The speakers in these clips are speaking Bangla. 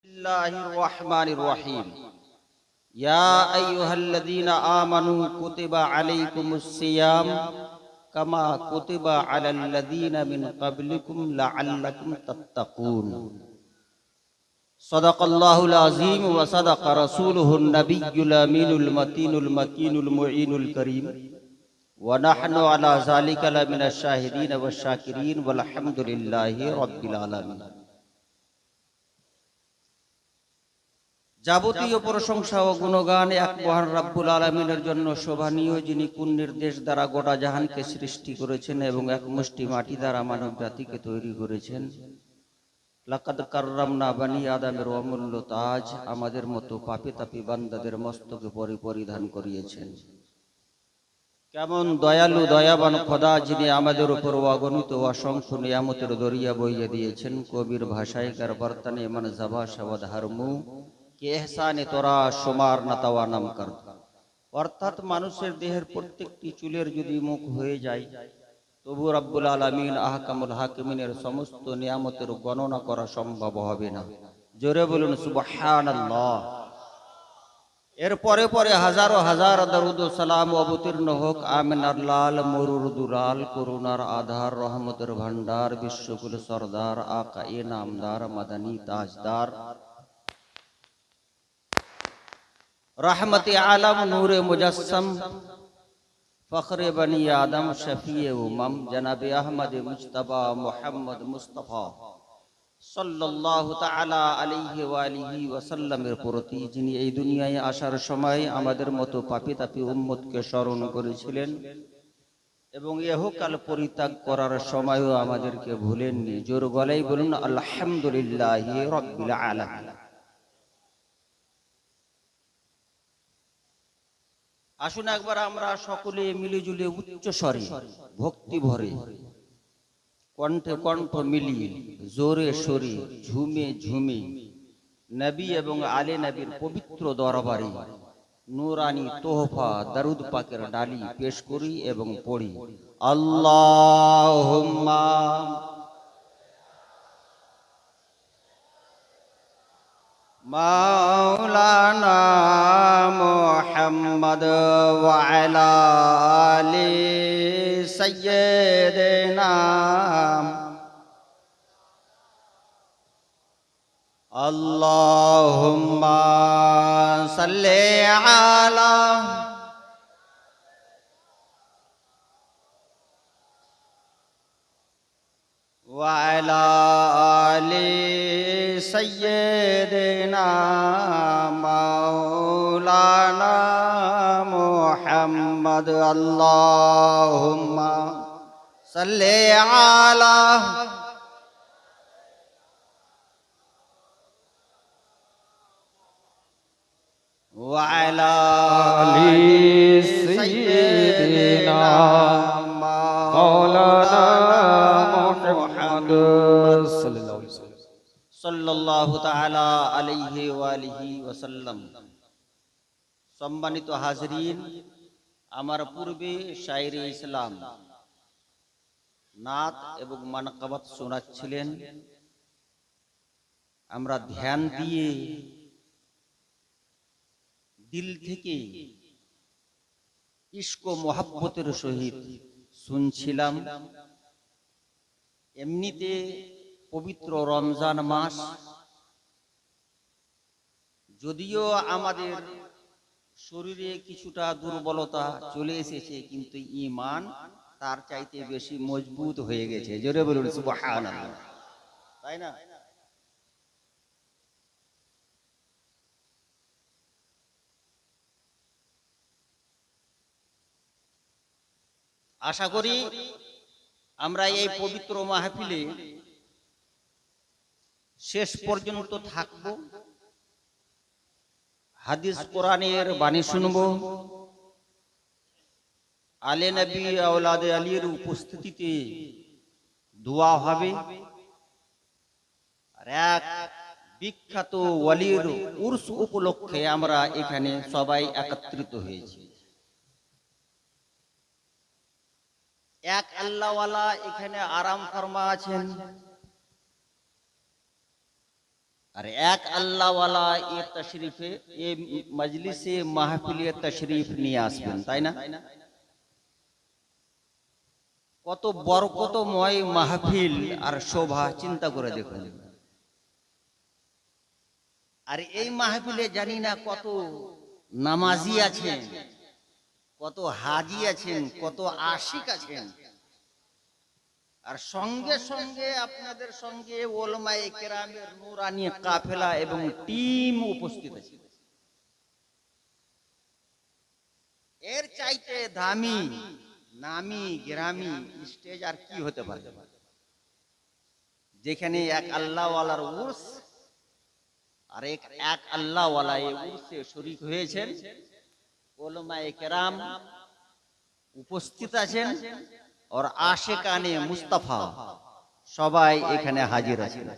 الله الرحمن الرحيم يا أيها الذين آمنوا كتب عليكم الصيام كما كتب على الذين من قبلكم لعلكم تتقون صدق الله العظيم وصدق رسوله النبي الأمين المتين المكين المعين الكريم ونحن على ذلك لمن الشاهدين والشاكرين والحمد لله رب العالمين। যাবতীয় প্রশংসা ও গুণগান এক মহান রব্বুল আলামিনের জন্য শোভনীয়, যিনি কোন নির্দেশ দ্বারা গোটা জাহানকে সৃষ্টি করেছেন এবং এক মুষ্টি মাটি দ্বারা মানব জাতিকে তৈরি করেছেন। লাকাদ কাররামনা বানি আদমের অমূল্য তাজ আমাদের মতো পাপী তাপী বান্দাদের মস্তকে পরিধান করিয়েছেন। কেমন দয়ালু দয়াবান খোদা, যিনি আমাদের উপর অগণিত অসংখ্য নিয়ামতের দরিয়া বইয়ে দিয়েছেন। কবির ভাষায় কার বর্তনে মান জাবা শবদ হারমু কে এহসানে তোরা শুমার নাতাওয়া নাম কর। অর্থাৎ মানুষের দেহের প্রত্যেকটি চুলের যদি মুখ হয়ে যায়, তবু রব্বুল আলামিন আহকামুল হাকিমিনের সমস্ত নিয়ামতের গণনা করা সম্ভব হবে না। জোরে বলুন সুবহানাল্লাহ। এর পরে পরে হাজারো হাজার দরুদ ও সালাম অবতীর্ণ হোক আমিনার লাল মরুর দুলাল, করুণার আধার, রহমতের ভান্ডার, বিশ্বকুল সরদার, আকা এ নামদার, মাদানী তাজদার, रहमत आलम नूर मुजस्सम, फख्र बनी आदम, शफीए उमम, जनाब अहमद मुज्तबा मुहम्मद मुस्तफा सल्लल्लाहु ताआला अलैहि व आलिहि ওয়াসাল্লামের প্রতি, যিনি এই দুনিয়ায় আসার সময় আমাদের মতো পাপী তাপী উম্মতকে স্মরণ করেছিলেন এবং ইহকাল পরিত্যাগ করার সময়ও আমাদেরকে ভুলেননি। জোর গলায় বলুন আলহামদুলিল্লাহি রাব্বিল আলামিন। আসুন একবার আমরা সকলে মিলেজুলে উচ্চ স্বরে ভক্তি ভরে কণ্ঠে কণ্ঠ মিলিয়ে জোরে সরে ঝুমে ঝুমে নবী এবং আলে নবীর পবিত্র দরবারে নূরানি তোহফা দরুদ পাকের ডালি পেশ করি এবং পড়ি। আল্লাহুম্মা মাওলানা মুহাম্মদ ওয়া আলা আলি সাইয়্যিদিনা আল্লাহুম্মা সাল্লি আলা ওয়া আলা আলি সাইয়্যিদিনা মাওলানা মুহাম্মদ। আল্লাহুম্মা সাল্লি আলা ওয়া আলা আলি সাইয়্যিদিনা মাওলানা মুহাম্মদ সাল্লাল্লাহু তাআলা আলাইহি ওয়া আলিহি ওয়াসাল্লাম। সম্মানিত হাজরিন, আমার পূর্বে শায়রে ইসলাম নাত এবং মানকাবাত শোনাচ্ছিলেন। আমরা ধ্যান দিয়ে দিল থেকে ইশক ও মোহাব্বতের সহিত শুনছিলাম। এমনিতে পবিত্র রমজান মাস, যদিও আমাদের শরীরে কিছুটা দুর্বলতা চলে এসেছে, কিন্তু ঈমান তার চাইতে বেশি মজবুত হয়ে গেছে। জোরে বলুন সুবহানাল্লাহ, তাই না? আশা করি আমরা এই পবিত্র মাহফিলে শেষ পর্যন্ত থাকব, হাদিস কোরআনের বাণী শুনব, আলে নবী আওলাদে আলীর উপস্থিতিতে দোয়া হবে, আর এক বিখ্যাত ওয়ালির উর্স উপলক্ষে আমরা এখানে সবাই একত্রিত হয়েছি। এক আল্লাহওয়ালা এখানে আরাম ফরমা আছেন, আর এক আল্লাহওয়ালা এ তশরিফে এ মজলিসে মাহফিলে তশরিফ নিয়ে আসবেন, তাই না? কত বরকতময় মাহফিল আর শোভা, চিন্তা করে দেখুন। আর এই মাহফিলে জানি না কত নামাজি আছেন, কত হাজি আছেন, কত আশিক আছেন, আর সঙ্গে সঙ্গে আপনাদের সঙ্গে ওলামায়ে কেরামের নূরানি কাফেলা এবং টিম উপস্থিত আছে। এর চাইতে দামি নামি গ্রামি স্টেজ আর কি হতে পারে, যেখানে এক আল্লাহওয়ালার উর্স আর এক আল্লাহওয়ালা এই উর্সে শরীক হয়েছেন, ওলামায়ে কেরাম উপস্থিত আছেন, আর আশিকানে মুস্তাফা সবাই এখানে হাজির আছেন।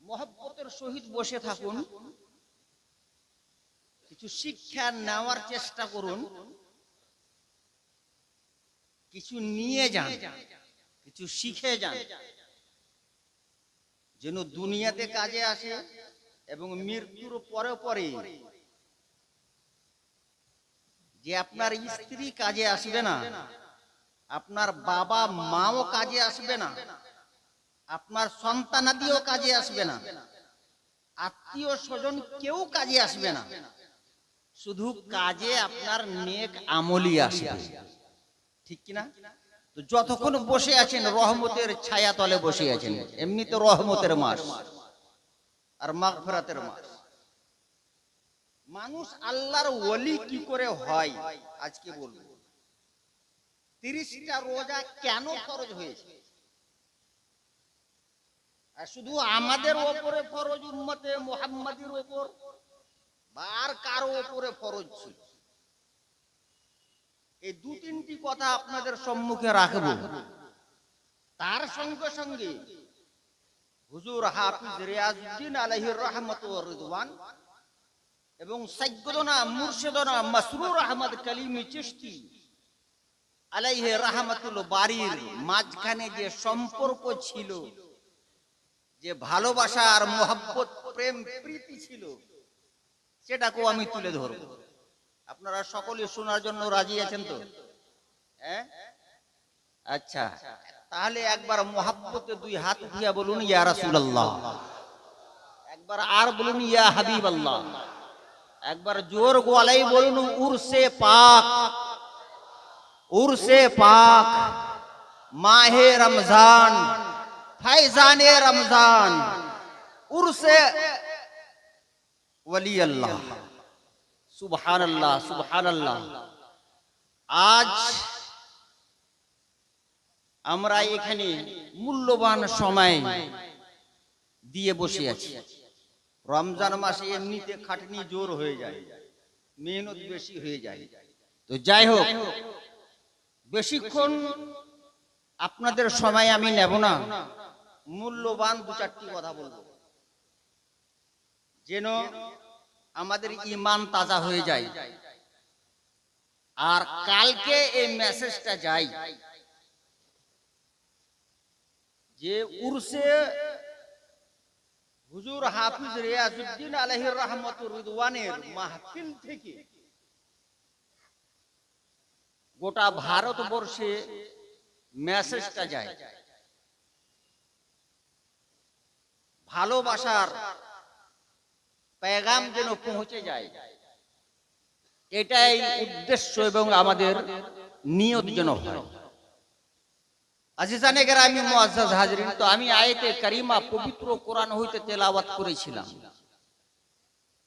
মহব্বতের সহিত বসে থাকুন, কিছু শিক্ষা নেওয়ার চেষ্টা করুন, কিছু নিয়ে যান, কিছু শিখে যান, যেন দুনিয়াতে কাজে আসে এবং মৃত্যুর পরে পরে যে আপনার স্ত্রী কাজে আসবে না, আপনার বাবা মাও কাজে আসবে না, আপনার সন্তানাদিও কাজে আসবে না, আত্মীয় স্বজন কেউ কাজে আসবে না, শুধু কাজে আপনার নেক আমলি আসবে, ঠিক কিনা? তো যতক্ষণ বসে আছেন রহমতের ছায়া তলে বসে আছেন, এমনি তো রহমতের মাস আর মাগফিরাতের মাস। মানুষ আল্লাহর ওলি কি করে হয় আজকে বলবো। 30টা রোজা কেন ফরজ হয়েছে? আর শুধু আমাদের উপরে ফরজ, উম্মতে মুহাম্মাদীর উপর, আর কারো উপরে ফরজ ছিল? এই 2-3টি কথা আপনাদের সম্মুখে রাখবো। তার সঙ্গে সঙ্গে হুজুর হাফিজ রিয়াজউদ্দিন আলাইহির রাহমাত ওয়া রিদওয়ান এবং সাইয়্যিদুনা মুর্শিদুনা মাসরুর আহমদ কালিমি চিশতি আলাইহি রাহমাতুল বারির মাঝখানে যে সম্পর্ক ছিল, যে ভালোবাসা আর মোহাব্বত প্রেম প্রীতি ছিল, সেটাকেও আমি তুলে ধরব। আপনারা সকলে শোনার জন্য রাজি আছেন তো? হ্যাঁ, আচ্ছা, তাহলে একবার মোহাব্বতে 2 হাত উঠিয়ে বলুন ইয়া রাসূলুল্লাহ, একবার আর বলুন ইয়া হাবিবাল্লাহ, একবার জোর গলায় বলুন উরসে পাক, উরসে পাক, মাহে রমজান, ফैजाने रमजान, उर्से वली अल्लाह। सुबहान अल्लाह, सुबहान अल्लाह। আজ আমরা এখানে মূল্যবান সময় দিয়ে বসে আছি। রমজান মাসে এমনিতে খাটনি জোর হয়ে যায়, মেহনত বেশি হয়ে যায়। তো যাই হোক, বেশিক্ষণ আপনাদের সময় আমি নেব না, মূল্যবান 2-4টি কথা বলবো, যেন আমাদের ঈমান তাজা হয়ে যায়। আর কালকে এই মেসেজটা যায় যে উরসে হুজুর হাফিজ রিয়াজউদ্দিন আলাইহির রাহমাতুর রিদওয়ানের মাহফিল থেকে গোটা ভারতবর্ষে মেসেজটা যায়, ভালোবাসার পেগাম যেন পৌঁছে যায়, এটাই উদ্দেশ্য এবং আমাদের নিয়ত যেন হয়। আজিজানে কেরামি মুআজ্জাজ হাজরিন, তো আমি আয়াতে কারিমা পবিত্র কোরআন হইতে তেলাওয়াত করেছিলাম,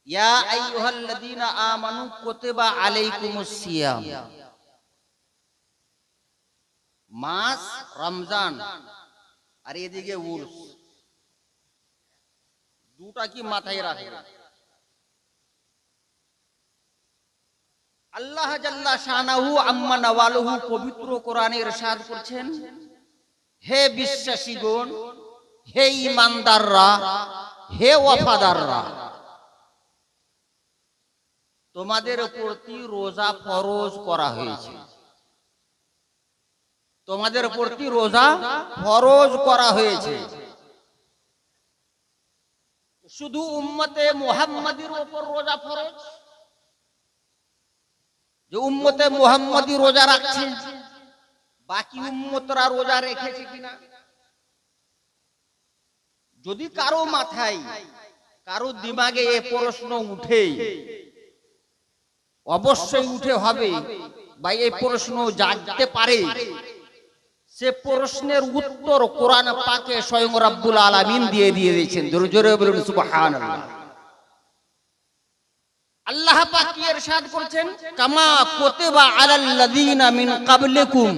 ইয়া আইয়ুহাল্লাযীনা আমানু কুতিবা আলাইকুমুস সিয়াম। মাস রমজান আর এদিকে উরস, দুটা কি মাথায় রাখবেন। আল্লাহ জাল্লা শানাহু আম্মা নাওয়ালুহু পবিত্র কোরআনে ইরশাদ করছেন, হে বিশ্বাসীগণ, হে ঈমানদাররা, হে ওয়াফাদাররা, তোমাদের প্রতি রোজা ফরজ করা হয়েছে, তোমাদের প্রতি রোজা ফরজ করা হয়েছে। শুধু উম্মতে মুহাম্মাদির উপর রোজা ফরজ, যে উম্মতে মুহাম্মাদি রোজা রাখছে, বাকি উম্মতরা রোজা রেখেছে কিনা। যদি কারো মাথায়, কারো দিমাগে এ প্রশ্ন উঠে, অবশ্যই উঠে হবে বা এই প্রশ্ন জাগতে পারে, সে প্রশ্নের উত্তর কোরআন পাকে স্বয়ং রব্বুল আলামিন দিয়ে দিয়েছেন। জোরে জোরে বলুন সুবহানাল্লাহ। আল্লাহ পাক কি ইরশাদ করেছেন, কামা কুতিবা আলাল্লাযিনা মিন ক্বাবলিকুম,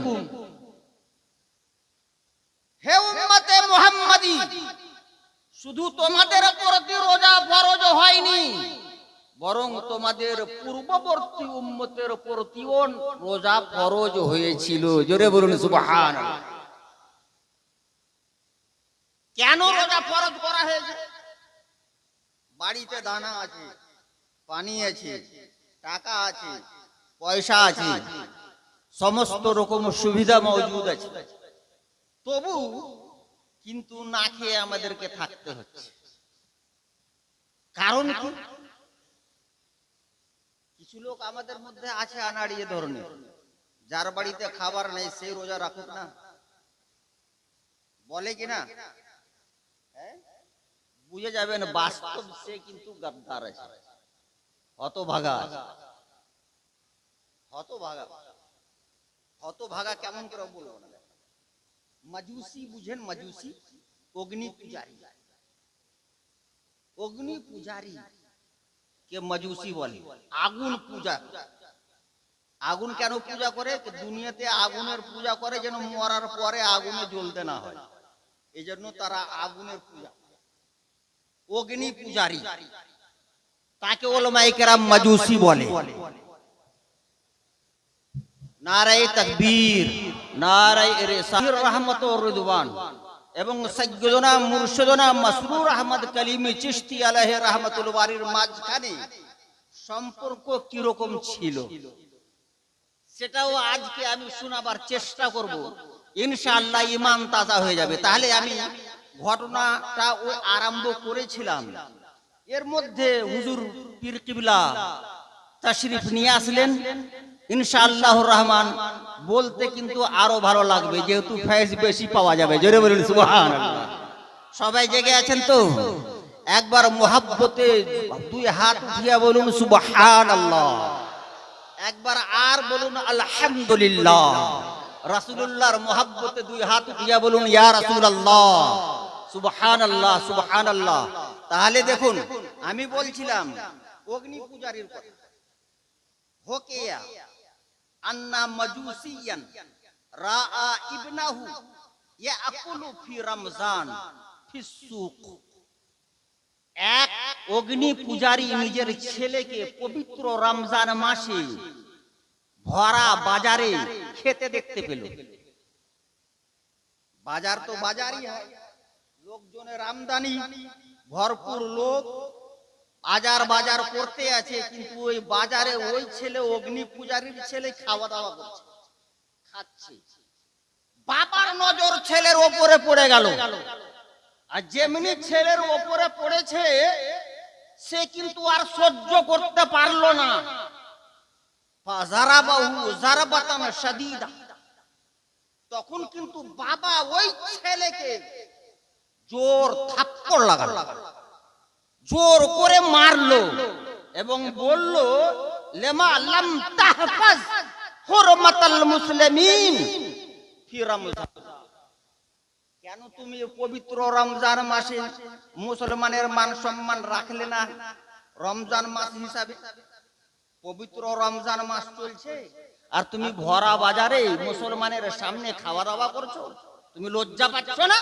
হে উম্মতে মুহাম্মাদি, শুধু তোমাদের প্রতি রোজা ফরজ হয়নি, বরং তোমাদের পূর্ববর্তী উম্মতের প্রতিও রোজা ফরজ হয়েছিল। জোরে বলুন সুবহানাল্লাহ। কেন রোজা ফরজ করা হয়েছে? বাড়িতে দানা আছে, পানি আছে, টাকা আছে, পয়সা আছে, সমস্ত রকম সুবিধা মজুদ আছে, তবু কিন্তু না খেয়ে আমাদেরকে থাকতে হচ্ছে। কারণ কি? কিছু লোক আমাদের মধ্যে আছে আনাড়িয়ে ধরনের, যার বাড়িতে খাবার নেই সে রোজা রাখুক না, বলে কিনা? বুঝে যাবেন বাস্তব সে কিন্তু গাদ্দার আছে, হতভাগা, হতভাগা। হতভাগা কেমন করে বলবো না? মাজুসি বুঝেন? মাজুসি অগ্নি পূজারী, অগ্নি পূজারী কে মাজুসি বলে। আগুন পূজা, আগুন কেন পূজা করে? দুনিয়াতে আগুনের পূজা করে যেন মরার পরে আগুনে জ্বলতে না হয়, এই জন্য তারা আগুনের পূজা। অগ্নি পূজারী তাকে উলামায়ে কেরাম মাজুসি বলে। নারায়ে তাকবীর, নারায়ে রিসালাত, রাহমাতুর রিদওয়ান এবং সাইয়্যিদুনা মুরশিদুনা মাসরুর আহমদ কালিমি চিশতি আলাইহি রাহমাতুল বারির মাঝখানে সম্পর্ক কি রকম ছিল সেটাও আজকে আমি শোনাবার চেষ্টা করব। ইনশাআল্লাহ ঈমান তাজা হয়ে যাবে। তাহলে আমি ঘটনাটা ওই আরম্ভ করেছিলাম, এর মধ্যে হুজুর পীর কিবলা তাশরিফ নিয়ে আসলেন। ইনশাআল্লাহুর রহমান বলতে কিন্তু আরো ভালো লাগবে, যেহেতু ফয়েজ বেশি পাওয়া যাবে। জোরে বলুন সুবহানাল্লাহ। সবাই জেগে আছেন তো? একবার মুহাব্বতে দুই হাত দিয়ে বলুন সুবহানাল্লাহ, একবার আর বলুন আলহামদুলিল্লাহ। রাসূলুল্লাহর মুহাব্বতে দুই হাত দিয়ে বলুন ইয়া রাসূলুল্লাহ, সুবহানাল্লাহ, সুবহানাল্লাহ। তাহলে দেখুন, আমি বলছিলাম অগ্নি পূজারীর কথা। হোকেয়া আন্না মাজুসিয়ান রাআ ইবনাহু ইয়াকুলু ফি রমজান ফিস সুক। এক অগ্নি পূজারী নিজের ছেলেকে পবিত্র রমজান মাসে ভরা বাজারে খেতে দেখতে পেল। বাজার তো বাজারই হয়, লোকজনের আমদানি ভরপুর, লোক বাজার বাজার করতে আছে, কিন্তু ওই বাজারে ওই ছেলে, অগ্নি পূজারীর ছেলে খাওয়া দাওয়া করছে, খাচ্ছে। বাবার নজর ছেলের ওপরে পড়ে গেল, আর যেমনি ছেলের ওপরে পড়েছে সে কিন্তু আর সহ্য করতে পারলো না। ফাজারাবাহু জারবাতান শাদীদা, তখন কিন্তু বাবা ওই ছেলেকে জোর থাপ্পড় লাগালো, জোর করে মারলো এবং বলল, লেমা লাম তাহফাজ হুরমাতাল মুসলিমিন ফি রমজান। কেন তুমি পবিত্র রমজান মাসে মুসলমানের মান সম্মান রাখলে না? রমজান মাস হিসাবে পবিত্র রমজান মাস চলছে, আর তুমি ভরা বাজারে মুসলমানের সামনে খাওয়া দাওয়া করছো। তুমি লজ্জা পাচ্ছ না?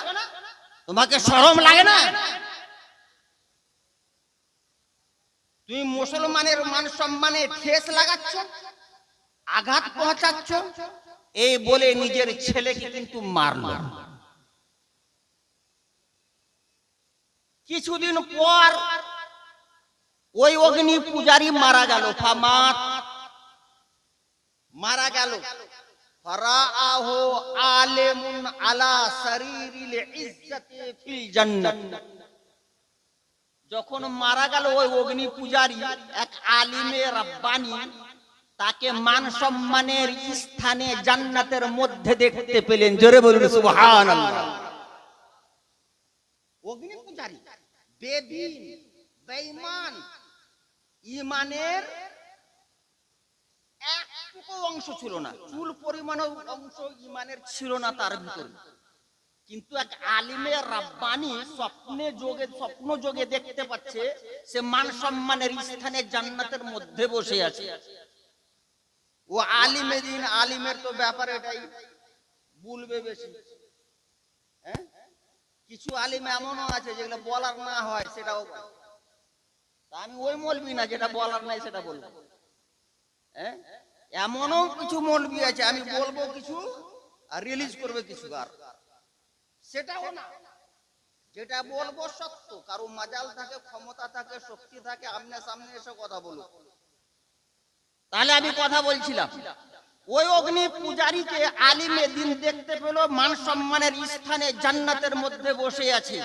তোমাকে শরম লাগে না? তুমি মুসলমানের মান সম্মানে ঠেস লাগাচ্ছ, আঘাত পৌঁছাচ্ছ। এই বলে নিজের ছেলেকে কিন্তু মারলো। কিছুদিন পর ওই অগ্নি পূজারী মারা গেল। ফামাত, মারা গেল। ফারাআহু আলিমুন আলা সারিরিল ইজ্জতি ফিল জান্নাত। যখন মারা গেল ওই অগ্নি পূজারী এক আলিমে রাব্বানি তাকে মান সম্মানের স্থানে জান্নাতের মধ্যে দেখতে পেলেন। জোরে বলুন সুবহানাল্লাহ। অগ্নি পূজারী বেদিন বেঈমান, ঈমানের একটুকু অংশ ছিল না, চুল পরিমাণ অংশ ঈমানের ছিল না তার ভিতরে, কিন্তু এক আলিমে রাব্বানি স্বপ্ন যোগে দেখতে পাচ্ছে সে মান সম্মানের স্থানে জান্নাতের মধ্যে বসে আছে। ও আলিমে দিন, আলিমের তো ব্যাপার এটাই, বলবে বেশি। হ্যাঁ, কিছু আলিম এমনও আছে যেগুলো বলার না হয় সেটাও, আমি ওই মৌলবি না যেটা বলার নাই সেটা বলবো। হ্যাঁ, এমনও কিছু মৌলবি আছে আমি বলবো কিছু আর রিলিজ করবে কিছু, আর সেটাও না, যেটা বলবো সত্য, কারো মাজাল থাকে, ক্ষমতা থাকে, শক্তি থাকে, আমনে সামনে এসে কথা বলো। তাহলে আমি কথা বলছিলাম, ওই অগ্নি পূজারীকে আলিমে দিন দেখতে পেল মান সম্মানের স্থানে জান্নাতের মধ্যে বসে আছে।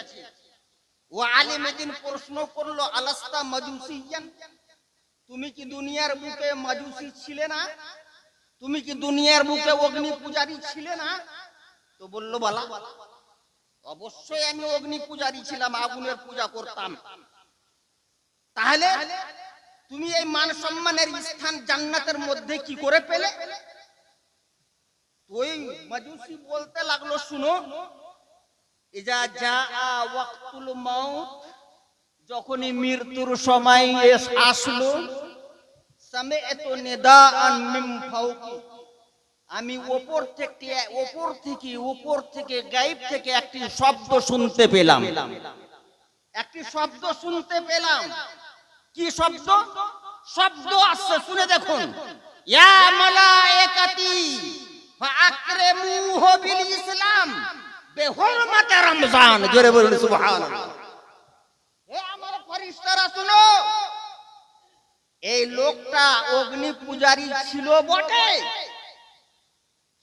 ও আলিমে দিন প্রশ্ন করলো, আলাস্তা মাজুসিয়ান, তুমি কি দুনিয়ার বুকে মাজুসি ছিলে না? তুমি কি দুনিয়ার বুকে অগ্নি পূজারী ছিলে না? তো বললো বালা, অবশ্যই আমি অগ্নি পূজারী ছিলাম, আগুনের পূজা করতাম। তাহলে তুমি এই মান সম্মানের স্থান জান্নাতের মধ্যে কি করে পেলে? ওই মাজুসি বলতে লাগলো, শুনো, ইজা জাআ ওয়াক্তুল মাউত, যখনই মৃত্যুর সময় আসলো, সামিআতু নিদাআন মিন ফাওকি, আমি উপর থেকে গায়েব থেকে একটি শব্দ শুনতে পেলাম। একটি শব্দ শুনতে পেলাম। কি শব্দ? শব্দ আসছে, শুনে দেখুন। ইয়া মালায়েকাতি ফাআকরিমুহু বিল ইসলাম বিহুরমাতি রমজান। জোরে বলুন সুবহানাল্লাহ। হে আমার ফেরেশতারা শুনো, এই লোকটা অগ্নি পূজারী ছিল বটে,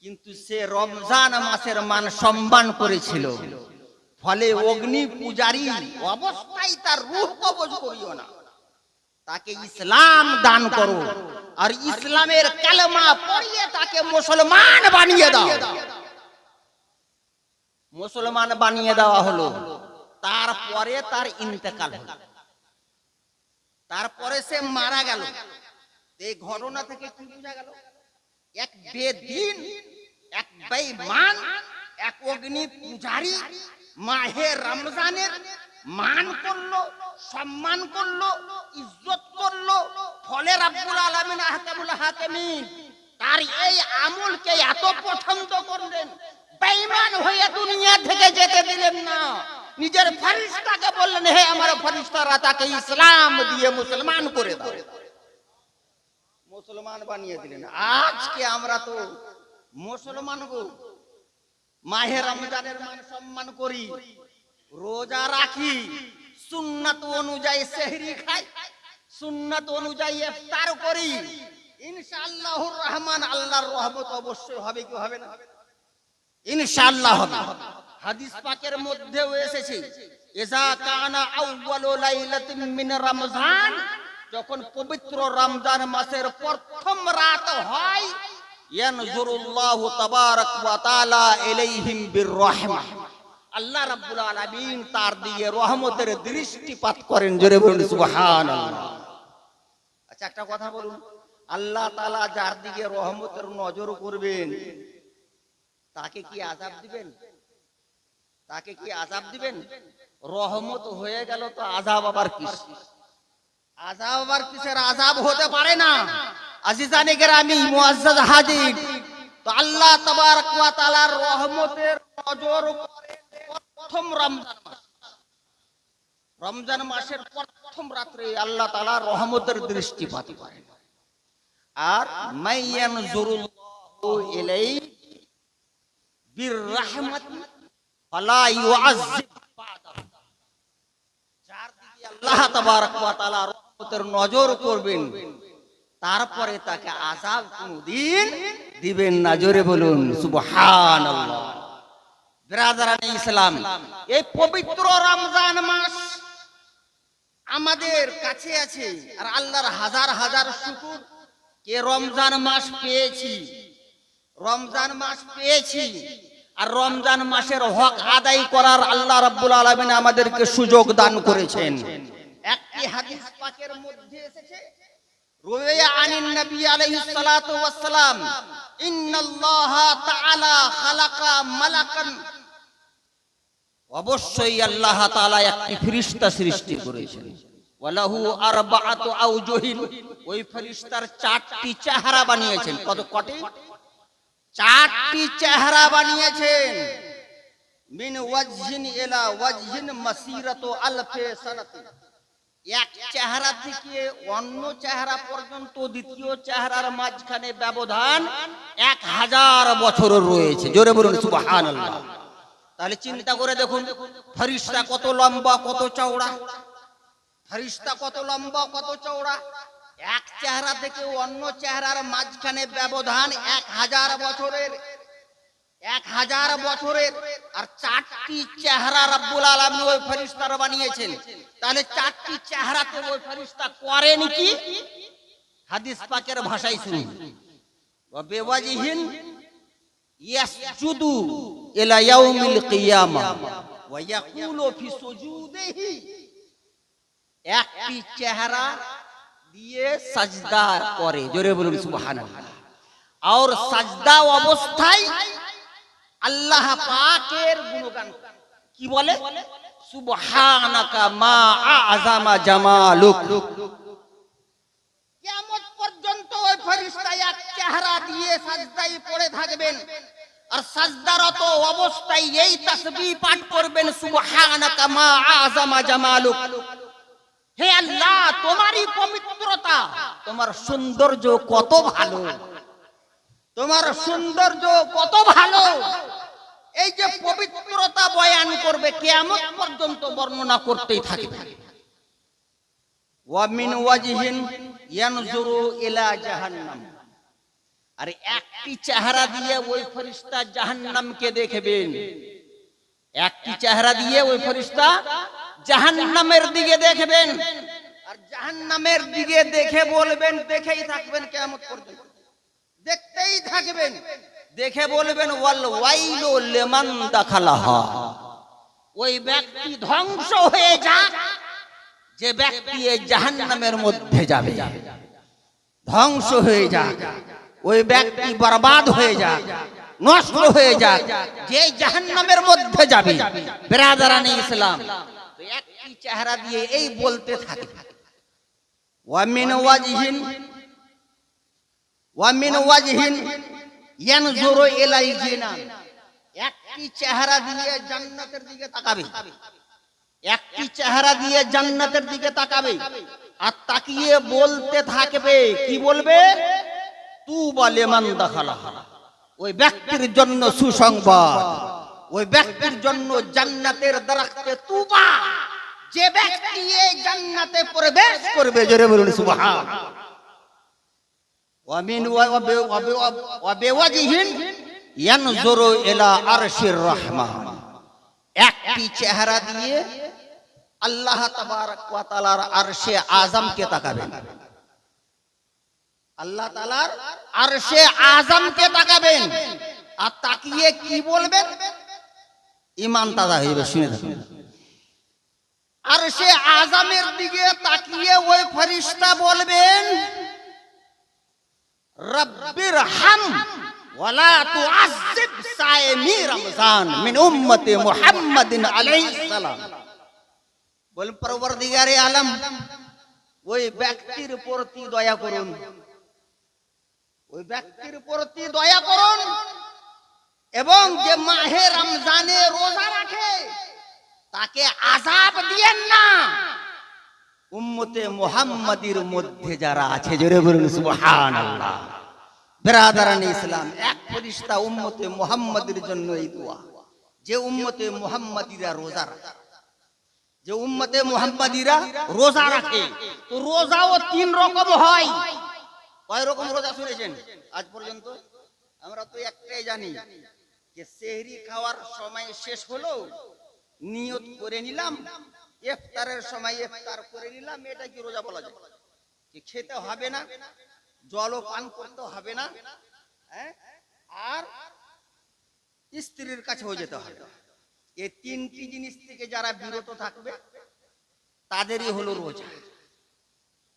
কিন্তু সে রমজান মাসের মান সম্মান করেছিল। ফলে অগ্নি পূজারী অবস্থায় তার রূহ কবজ করিও না, তাকে ইসলাম দান করো, আর ইসলামের কালেমা পড়িয়ে তাকে মুসলমান বানিয়ে দাও। মুসলমান বানিয়ে দেওয়া হলো। তারপরে তার ইন্তেকাল হলো, তারপরে সে মারা গেল। এই ঘটনা থেকে কি বোঝা গেল? এক বেদিন, এক বেঈমান, এক অগ্নি পূজারী মাহে রমজানের মান করলো, সম্মান করলো, ইজ্জত করলো। ফলে রব্বুল আলামিন আহকামুল হাকিমিন তার এই আমলকে এত পছন্দ করলেন, বেঈমান হয়ে দুনিয়া থেকে যেতে দিলেন না। নিজের ফেরেশতাকে বললেন, হে আমার ফেরেশতারা, তাকে ইসলাম দিয়ে মুসলমান করে দাও। মুসলমান বানিয়ে দিলেন। আজকে আমরা তো মুসলমান গো, মাহে রমজানের মান সম্মান করি, রোজা রাখি, সুন্নাত অনুযায়ী সেহরি খাই, সুন্নাত অনুযায়ী ইফতার করি। ইনশাআল্লাহুর রহমান, আল্লাহর রহমত অবশ্যই হবে, কি হবে না? ইনশাআল্লাহ হবে। হাদিস পাকের মধ্যেও এসেছে, ইজা কানা আউয়ালু লাইলাতিন মিন রমজান, যখন পবিত্র রমজান মাসের প্রথম রাত হয়, ইয়ানজুরুল্লাহু তাবারাক ওয়া তাআলা ইলাইহিম বিররাহমাহ, আল্লাহ রাব্বুল আলামিন তার দিকে রহমতের দৃষ্টিপাত করেন। জোরে বলুন সুবহানাল্লাহ। আচ্ছা, একটা কথা বলুন, আল্লাহ তাআলা যার দিকে রহমতের নজর করবেন তাকে কি আযাব দিবেন? তাকে কি আযাব দিবেন? রহমত হয়ে গেল তো আযাব আবার কিস? আযাব আবার কিসের? আযাব হতে পারে না। আজিজানে কেরামি, মুআজ্জাজ হাজির, তো আল্লাহ তাবারক ওয়া তাআলার রহমতের নজর করে প্রথম রমজান মাস। রমজান মাসের প্রথম রাতে আল্লাহ তাআলা রহমতের দৃষ্টিপাত করেন। আর মাইয়ানজুরুল্লাহু ইলাইহি বিররাহমাতি ফালা ইউআযযিব বাদা, যার দিকে আল্লাহ তাবারক ওয়া তাআলা রহমতের নজর করবেন তারপরে তাকে আযাব কোনদিন দিবেন না। জোরে বলুন সুবহানাল্লাহ। বিরাদরানে ইসলাম, এই পবিত্র রমজান মাস আমাদের কাছে আছে। আর আল্লাহর হাজার হাজার শুকর কে রমজান মাস পেয়েছি, রমজান মাস পেয়েছি, আর রমজান মাসের হক আদায় করার আল্লাহ রাব্বুল আলামিন আমাদেরকে সুযোগ দান করেছেন। একটি হাদিস পাকের মধ্যে এসেছে, রুওয়া আনিন নবী আলাইহিস সালাতু ওয়াস সালাম, ইন্নাল্লাহা তাআলা খালাকা মালাকান, অবশ্যই আল্লাহ তাআলা একটি ফেরেশতা সৃষ্টি করেছেন। ওয়ালাহু আরবাআতু আওজুহিন, ওই ফেরেশতার চারটি চেহারা বানিয়েছেন। কটি? চারটি চেহারা বানিয়েছেন। মিন ওয়াজহিন ইলা ওয়াজহিন মাসিরাতু আলফি সানাতিন, এক চেহারা থেকে অন্য চেহারা পর্যন্ত দ্বিতীয় চেহারার মাঝখানে ব্যবধান 1000 বছর রয়েছে। জোরে বলুন সুবহানাল্লাহ। তাহলে চিন্তা করে দেখুন, ফেরেশতা কত লম্বা কত চওড়া, ফেরেশতা কত লম্বা কত চওড়া। এক চেহারা থেকে অন্য চেহারার মাঝখানে ব্যবধান 1000 বছরের, 1000 বছরের। আর চারটি চেহারা রাব্বুল আলামিন ওই ফেরেশতার বানিয়েছেন। তাহলে চারটি চেহারাতে ওই ফেরেশতা করেন কি? হাদিস পাকের ভাষায় শুনুন, ওয়া বিওয়াজহিন ইয়াসজুদু ইলা ইয়াউমিল কিয়ামা ওয়া ইয়াকুলু ফি সুজুদিহি, একটি চেহারা দিয়ে সাজদা করে। জোরে বলুন সুবহানাল্লাহ। আর সাজদা অবস্থায় আল্লাহ পাকের গুণগান কি বলে? সুবহানাকা মা আযামা জামালুক। কিয়ামত পর্যন্ত ওই ফেরেশতা এক চেহারা দিয়ে সাজদায় পড়ে থাকবেন, আর সাজদারত অবস্থায় এই তাসবিহ পাঠ করবেন, সুবহানাকা মা আযামা জামালুক। হে আল্লাহ, তোমারই পবিত্রতা, তোমার সৌন্দর্য কত ভালো, তোমার সৌন্দর্য কত ভালো। এই যে পবিত্রতা বয়ান করবে, কিয়ামত পর্যন্ত বর্ণনা করতেই থাকবে। ওয়া মিন ওয়াজহিন ইয়ানজুরু ইলা জাহান্নাম, আর একটি চেহারা দিয়ে ওই ফেরেশতা জাহান্নামকে দেখবেন। একটি চেহারা দিয়ে ওই ফেরেশতা জাহান্নামের দিকে দেখবেন, আর জাহান্নামের দিকে দেখে বলবেন, দেখেই থাকবেন কিয়ামত পর্যন্ত, দেখতেই থাকবেন। দেখে বলবেন, ওয়াল ওয়াইলু লিমান দাখালাহা, ওই ব্যক্তি ধ্বংস হয়ে যাক যে ব্যক্তি এই জাহান্নামের মধ্যে যাবে। ধ্বংস হয়ে যাক, ওই ব্যক্তি বরবাদ হয়ে যাক, নষ্ট হয়ে যাক যে জাহান্নামের মধ্যে যাবে। বিরাদরানে ইসলাম, একটি চেহারা দিয়ে এই বলতে থাকে, ওয়া মিন ওয়াজহিন ইয়ানজুরু ইলাল জিনান, একটি চেহারা দিয়ে জান্নাতের দিকে তাকাবে। একটি চেহারা দিয়ে জান্নাতের দিকে তাকাবে, আর তাকিয়ে বলতে থাকবে, কি বলবে? তুবা লিমান দাখালাহা, ওই ব্যক্তির জন্য সুসংবাদ, ওই ব্যক্তির জন্য জান্নাতের দরখতে তুবা, যে ব্যক্তি এই জান্নাতে প্রবেশ করবে। জোরে বলুন সুবহানাল্লাহ। ওয়া বিওয়াজহিন ইয়ানজুরু ইলা আরশির রহমান, একটি চেহারা দিয়ে আল্লাহ তাবারক ওয়া তাআলার আরশে আযমকে তাকাবেন। আল্লাহ তাআলার আরশে আযমকে তাকাবেন, আর তাকিয়ে কি বলবেন? ঈমান তাজা হইবে। শুনে থাকুন, আরশে আযমের দিকে তাকিয়ে ওই ফেরেশতা বলবেন, রব্বির হাম ওয়ালা তুআযিব সাইমি রমজান মিন উম্মতি মুহাম্মাদিন আলাইহিস সালাম। বলেন, পরওয়ারদিগারে আলম, ওই ব্যক্তির প্রতি দয়া করুন, ওই ব্যক্তির প্রতি দয়া করুন, এবং যে মাহে রমজানে রোজা রাখে তাকে আযাব দিয়েন না। উম্মতে মুহাম্মাদির মধ্যে যারা আছে, জোরে বলুন সুবহানাল্লাহ। বিরাদরানে ইসলাম, এক ফেরেশতা উম্মতে মুহাম্মাদির জন্য এই দোয়া, যে উম্মতে মুহাম্মাদিরা রোজা রাখে, যে উম্মতে মুহাম্মাদিরা রোজা রাখে। তো রোজাও 3 রকম হয়। কয় রকম রোজা শুনেছেন আজ পর্যন্ত? আমরা তো একটাই জানি, যে সেহরি খাওয়ার সময় শেষ হলো, নিয়ত করে নিলাম ইফতারের সময় ইফতার করে নিলাম, এটা কি রোজা বলা যায়? কি খেতে হবে না, জলও পান করতে হবে না, হ্যাঁ, আর স্ত্রীর কাছেও যেতে হবে না। এই তিনটি জিনিস থেকে যারা বিরত থাকবে তাদেরই হলো রোজা।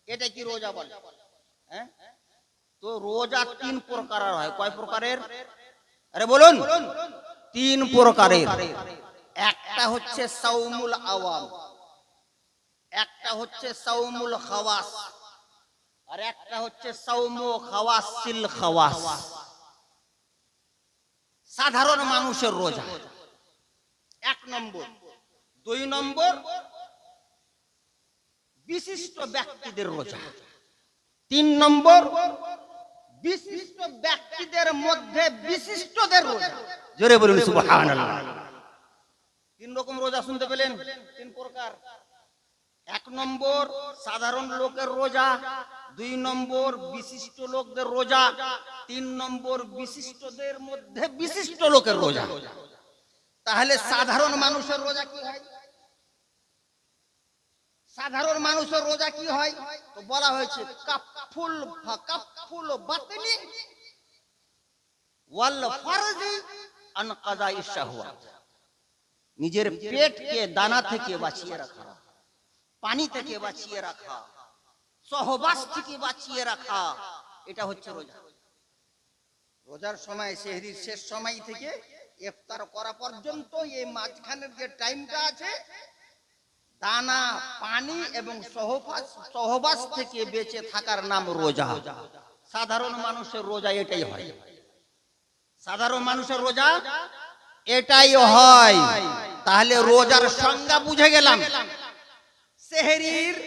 এটা কি রোজা বলে? হ্যাঁ, তো রোজা তিন প্রকারের হয়। কয় প্রকারের? আরে বলুন। তিন প্রকারের। একটা হচ্ছে সাওমুল আওয়াম, একটা হচ্ছে সাওমুল খাওয়াস, আর একটা হচ্ছে সাওমু খাওয়াসিল খাওয়াস। সাধারণ মানুষের রোজা এক নম্বর। দুই নম্বর বিশিষ্ট ব্যক্তিদের রোজা। তিন নম্বর বিশিষ্ট ব্যক্তিদের মধ্যে বিশিষ্টদের রোজা। জোরে বলুন সুবহানাল্লাহ। তিন রকম রোজা শুনতে পেলেন, তিন প্রকার। এক নম্বর সাধারণ লোকের রোজা, দুই নম্বর বিশিষ্ট লোকদের রোজা, তিন নম্বর বিশিষ্টদের মধ্যে বিশিষ্ট লোকের রোজা। তাহলে সাধারণ মানুষের রোজা কি হয়? সাধারণ মানুষের রোজা কি হয়? তো বলা হয়েছে কাফুল বাতনি ওয়াল ফারজি আন কাযাইশ শাহওয়াত। নিজের পেটকে দানা থেকে বাঁচিয়ে রাখা, পানি থেকে বাঁচিয়ে রাখা, সহবাস থেকে বাঁচিয়ে রাখা, এটা হচ্ছে রোজা। রোজার সময় সেহরির শেষ সময় থেকে ইফতার করা পর্যন্ত এই মাঝখানের যে টাইমটা আছে, দানা, পানি এবং সহবাস থেকে বেঁচে থাকার নাম রোজা। সাধারণ মানুষের রোজা এটাই হয়। সাধারণ মানুষের রোজা এটাই হয়। তাহলে রোজার সংজ্ঞা বুঝে গেলাম। সেহরির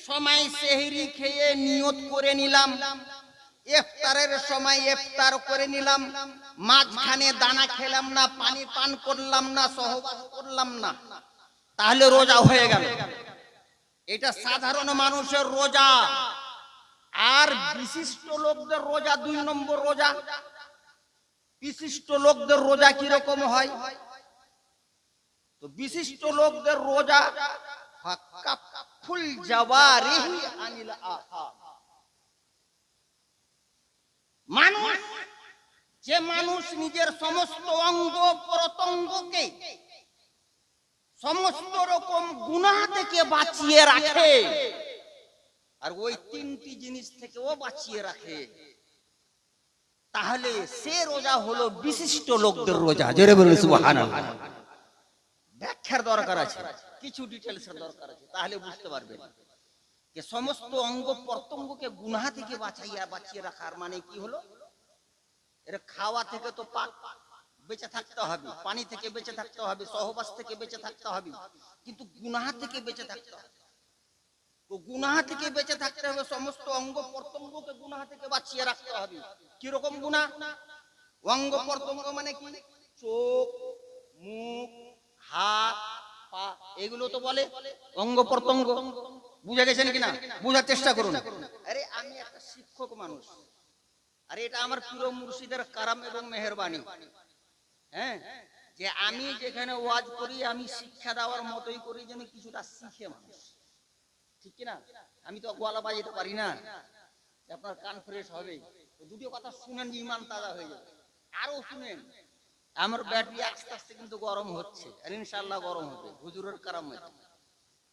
সময় সেহরি খেয়ে নিয়ত করে নিলাম, ইফতারের সময় ইফতার করে নিলাম, মাঝখানে দানা খেলাম না, পানি পান করলাম না, সহবাস করলাম না, তাহলে রোজা হয়ে গেল। এটা সাধারণ মানুষের রোজা। আর বিশিষ্ট লোকদের রোজা দুই নম্বর রোজা। বিশিষ্ট লোকদের রোজা কি রকম হয়? তো বিশিষ্ট লোকদের রোজা ফাকাফুল জাওয়ারিহি আনিল আফাম। মানুষ, যে মানুষ নিজের সমস্ত অঙ্গ প্রত্যঙ্গকে সমস্ত রকম গুনাহ থেকে বাঁচিয়ে রাখে, আর ওই তিনটি জিনিস থেকেও বাঁচিয়ে রাখে, তাহলে সে রোজা হলো বিশিষ্ট লোকদের রোজা। জোরে বলুন সুবহানাল্লাহ। ব্যাখ্যার দরকার আছে, কিছু ডিটেইলসের দরকার আছে, তাহলে বুঝতে পারবেন যে সমস্ত অঙ্গ প্রত্যঙ্গকে গুনাহ থেকে বাঁচিয়ে রাখার মানে কি হলো। এর খাওয়া থেকে তো পাক বেঁচে থাকতে হবে, পানি থেকে বেঁচে থাকতে হবে, সহবাস থেকে বেঁচে থাকতে হবে, কিন্তু গুনাহ থেকে বেঁচে থাকতে হবে। তো গুনাহ থেকে বেঁচে থাকতে হবে, সমস্ত অঙ্গ প্রত্যঙ্গকে গুনাহ থেকে বাঁচিয়ে রাখতে হবে। কি রকম গুনাহ? অঙ্গ প্রত্যঙ্গ মানে কি? চোখ, মুখ, হাত, পা, এগুলো তো বলে অঙ্গ প্রত্যঙ্গ। বুঝা গেছেন কিনা? বুঝার চেষ্টা করুন। আরে আমি একটা শিক্ষক মানুষ, আরে এটা আমার প্রিয় মুর্শিদের কারাম এবং মেহেরবানি। হ্যাঁ, যে আমি যেখানে ওয়াজ করি আমি শিক্ষা দেওয়ার মতোই করি, যেন কিছুটা শিখে মানুষ, ঠিক কিনা? আমি তো গলা বাজাতে পারি না, আপনার কান ফ্রেশ হবে। তো দুটো কথা শুনেন, ইমান তাজা হয়ে যাবে। আরো শুনেন, আমার ব্যাটারি আস্তে আস্তে কিন্তু গরম হচ্ছে, আর ইনশাআল্লাহ গরম হবে। হুজুরের কারাম আছে,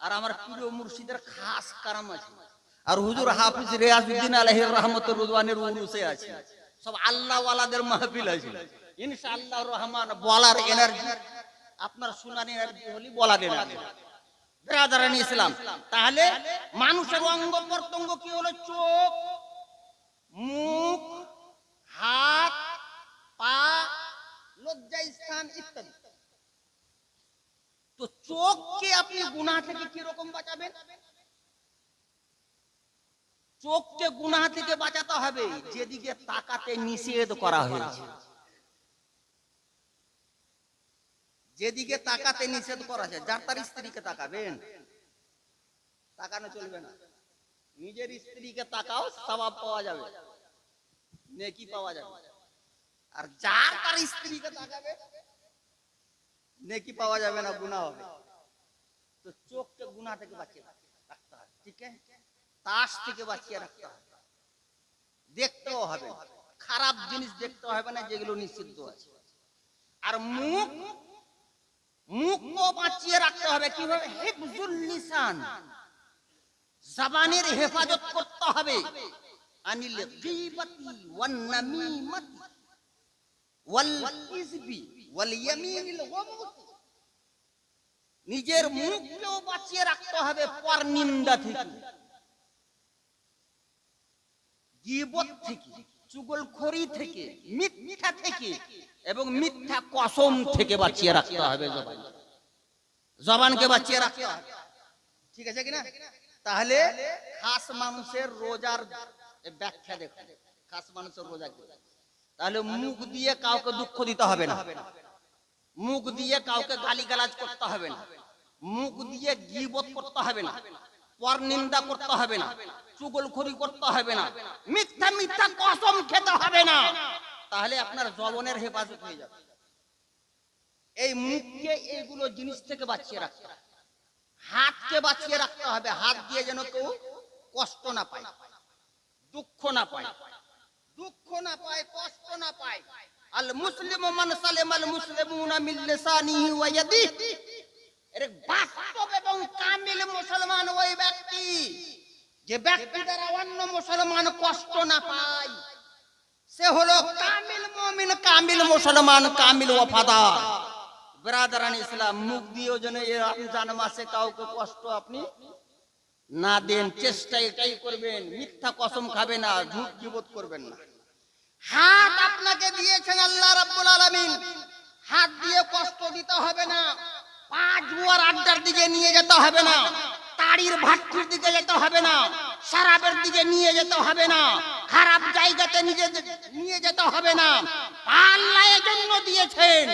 আর আমার প্রিয় মুর্শিদের খাস কারাম আছে, আর হুজুর হাফিজ রিয়াজউদ্দিন আলাইহির রহমতুর রিদওয়ানের উরুসে আছে। সব আল্লাহ ওয়ালাদের মাহফিল আছে ইনশাআল্লাহ রহমান। বলার এনার্জি, আপনার শোনার এনার্জি হলি বলা দেন ব্রাদারান ইসলাম। তাহলে মানুষের অঙ্গ প্রত্যঙ্গ কি হলো? চোখ, মুখ, হাত, পা, লজ্জা স্থান ইত্যাদি। তো চোখকে আপনি গুনাহ থেকে কি রকম বাঁচাবেন? চোখকে গুনাহ থেকে বাঁচাতে হবে যেদিকে তাকাতে নিষেধ করা হয়েছে। যেদিকে তাকাতে নিষেধ করা আছে, যার তার স্ত্রীকে তাকাবেন, তাকানো চলবে না। নিজের স্ত্রীকে তাকাও, সওয়াব পাওয়া যাবে, নেকি পাওয়া যাবে। আর যার তার স্ত্রীকে তাকাবে, নেকি পাওয়া যাবে না, গুনাহ হবে। তো চোখকে গুনাহ থেকে বাঁচিয়ে রাখতে হবে, ঠিক আছে? তাস থেকে বাঁচিয়ে রাখতে হবে, দেখতেও হবে খারাপ জিনিস দেখতে হবে না যেগুলো নিষিদ্ধ আছে। আর মুখও বাঁচিয়ে রাখতে হবে, কিভাবে? হিফজুল লিসান, জবানের হেফাজত করতে হবে। আনিল গীবাতি ওয়ান নামিমাতি ওয়াল কিযবি ওয়াল ইয়ামিনিল গমুস, নিজের মুখকেও বাঁচিয়ে রাখতে হবে পরনিন্দা থেকে, গীবত থেকে, চুগলখড়ি থেকে, মিথ্যা থেকে এবং মিথ্যা কসম থেকে বাঁচিয়ে রাখতে হবে। জবানকে বাঁচিয়ে রাখতে হবে, ঠিক আছে কিনা? তাহলে খাস মানুষের রোজার ব্যাখ্যা দেখো, খাস মানুষের রোজা কি? তাহলে মুখ দিয়ে কাউকে দুঃখ দিতে হবে না, মুখ দিয়ে কাউকে গালিগালাজ করতে হবে না, মুখ দিয়ে গীবত করতে হবে না, পরনিন্দা করতে হবে না, চুগলখড়ি করতে হবে না, মিথ্যা মিথ্যা কসম খেতে হবে না। তাহলে আপনার জবানের হেফাজত হয়ে যাবে। এই মুখকে এইগুলো জিনিস থেকে বাঁচিয়ে রাখতে হবে। হাতকে বাঁচিয়ে রাখতে হবে, হাত দিয়ে যেন কেউ কষ্ট না পায়, দুঃখ না পায়, দুঃখ না পায়, কষ্ট না পায়। আল মুসলিমু মান সালামাল মুসলিমুনা মিন লিসানিহি ওয়া ইয়াদিহি, এর বাস্তব এবং কামিল মুসলমান ওই ব্যক্তি যে ব্যক্তি দ্বারা অন্য মুসলমান কষ্ট না পায়, সে হলো কামিল মুমিন, কামিল মুসলমান, কামিল ওয়াফাদার। ব্রাদারান ইসলাম, মুখ দিয়েও যেন এই রমজান মাসে কাউকে কষ্ট আপনি না দেন, চেষ্টা এটাই করবেন। মিথ্যা কসম খাবে না, ঝুট গীবত করবেন না। হাত আপনাকে দিয়েছেন আল্লাহ রাব্বুল আলামিন, হাত দিয়ে কষ্ট দিতে হবে না, পাঁচ জুয়ার আড্ডার দিকে নিয়ে যেতে হবে না, তাড়ির ভাট্টির দিকে যেতে হবে না, শরাবের দিকে নিয়ে যেতে হবে না, খারাপ জায়গাতে নিয়ে যেতে হবে না। আল্লাহ এর জন্য দিয়েছেন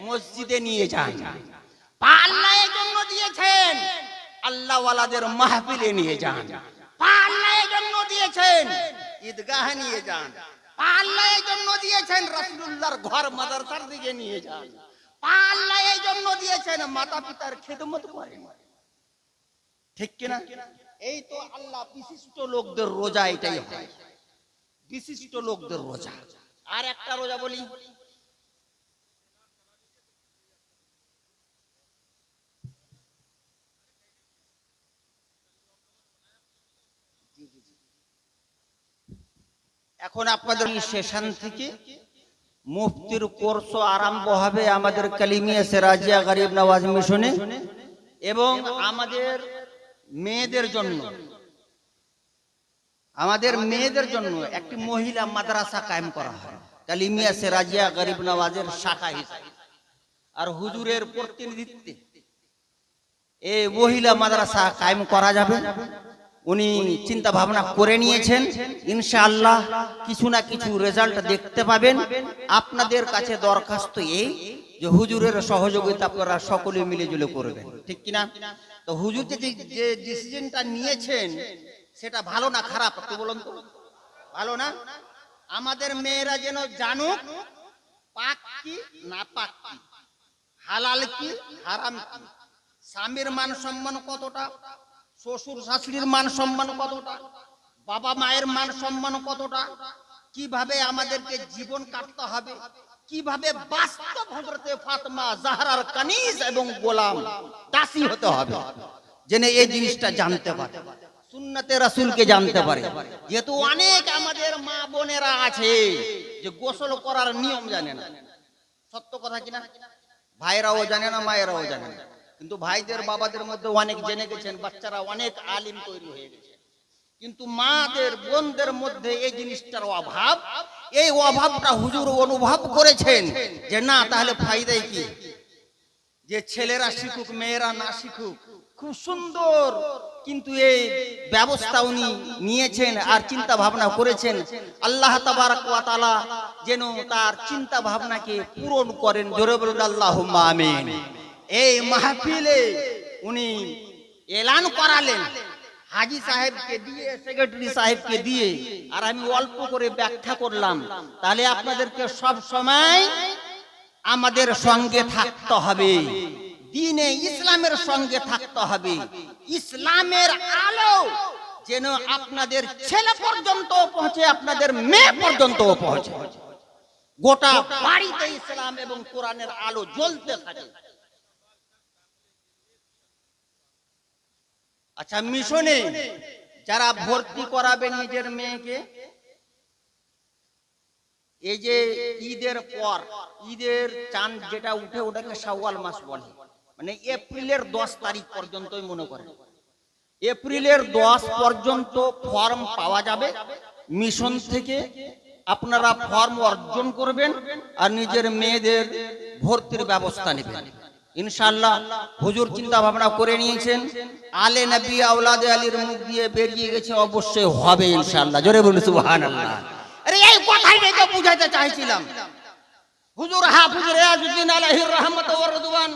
মসজিদে নিয়ে যান, আল্লাহ এর জন্য দিয়েছেন আল্লাহ ওয়ালাদের মাহফিলে নিয়ে যান, আল্লাহ এর জন্য দিয়েছেন ঈদগাহে নিয়ে যান, আল্লাহ এর জন্য দিয়েছেন রাসূলুল্লাহর ঘর মাদ্রাসার দিকে নিয়ে যান, আল্লাহ এর জন্য দিয়েছেন মাতা পিতার খেদমত করেন, ঠিক কিনা? এই তো আল্লাহ বিশিষ্ট লোকদের রোজা, এটাই হয় বিশিষ্ট লোকদের রোজা। আর একটা রোজা বলি, এখন আপনাদের সেশন থেকে মুফতির কোর্স আরম্ভ হবে আমাদের কালিমিয়া সিরাজিয়া গরিব নওয়াজ মিশনে, এবং আমাদের মেয়েদের জন্য একটি মহিলা মাদ্রাসা কায়েম করা হয় কালিমিয়া সিরাজিয়া গরিব নওয়াজের শাখা হিসেবে। আর হুজুরের প্রতিনিধিত্বে এই মহিলা মাদ্রাসা কায়েম করা যাবে। উনি চিন্তা ভাবনা করে নিয়েছেন, ইনশাআল্লাহ কিছু না কিছু রেজাল্ট দেখতে পাবেন। আপনাদের কাছে দরখাস্ত এই যে হুজুরের সহযোগিতা আপনারা সকলে মিলে জুলে করবেন, ঠিক কিনা? তো হুজুর যে ডিসিশনটা নিয়েছেন সেটা ভালো না খারাপ একটু বলুন তো? ভালো না? আমাদের মেয়েরা যেন জানুক পাক কি না পাক কি, হালাল কি হারাম কি, স্বামীর মান সম্মান কতটা, শ্বশুর শাশুড়ির মান সম্মান কতটা, বাবা মায়ের মান সম্মান কতটা, কিভাবে আমাদেরকে জীবন কাটতে হবে, কিভাবে বাস্তব হযরতে ফাতেমা জাহরার কানিজ এবং গোলাম দাসী হতে হবে, যেন এই জিনিসটা জানতে পারে, সুন্নতে রাসূলকে জানতে পারে। যেহেতু অনেক আমাদের মা বোনেরা আছে যে গোসল করার নিয়ম জানে না, সত্য কথা কিনা? ভাইরাও জানে না, মায়েরাও জানে না, কিন্তু ভাইদের বাবাদের মধ্যে অনেক জেনে গেছেন, বাচ্চারা অনেক আলিম তৈরি হয়ে গেছে, কিন্তু মাদের বোনদের মধ্যে এই জিনিসটার অভাব। এই অভাবটা হুজুর অনুভব করেছেন যে না, তাহলে ফায়দাই কি, যে ছেলেরা শিখুক মেয়েরা না শিখুক। খুব সুন্দর কিন্তু এই ব্যবস্থা উনি নিয়েছেন আর চিন্তা ভাবনা করেছেন। আল্লাহ তাবারক ওয়া তাআলা যেন তার চিন্তা ভাবনাকে পূরণ করেন। জোরে বলুন আল্লাহুম্মা আমিন। এই মাহফিলে উনি এলান করালেন হাজী সাহেবকে দিয়ে, সেক্রেটারি সাহেবকে দিয়ে, আর আমি অল্প করে ব্যাখ্যা করলাম। তাহলে আপনাদেরকে সব সময় আমাদের সঙ্গে থাকতে হবে, দ্বীনে ইসলামের সঙ্গে থাকতে হবে। ইসলামের আলো যেন আপনাদের ছেলে পর্যন্ত পৌঁছে, আপনাদের মেয়ে পর্যন্ত পৌঁছে, গোটা বাড়িতে ইসলাম এবং কোরআনের আলো জ্বলতে থাকে। আচ্ছা, মিশনে যারা ভর্তি করাবেন নিজের মেয়েকে, এই যে ঈদের পর, ঈদের চাঁদ যেটা উঠে ওটাকে শাওয়াল মাস বলে, মানে এপ্রিলের 10 তারিখ পর্যন্তই মনে করেন, এপ্রিলের 10 পর্যন্ত ফর্ম পাওয়া যাবে মিশন থেকে। আপনারা ফর্ম অর্জন করবেন আর নিজের মেয়েদের ভর্তির ব্যবস্থা নেবেন ইনশাআল্লাহ। হুজুর চিন্তা ভাবনা করে নিয়েছেন, আলে নবী আওলাদে আলীর মুখ দিয়ে বেরিয়ে গেছে, অবশ্যই হবে ইনশাআল্লাহ। জোরে বলুন সুবহানাল্লাহ। আরে এই কথাই তো বুঝাইতে চাইছিলাম। হুজুর হাফিজ রিয়াজউদ্দিন আলাইহির রহমত ওয়া রিদওয়ান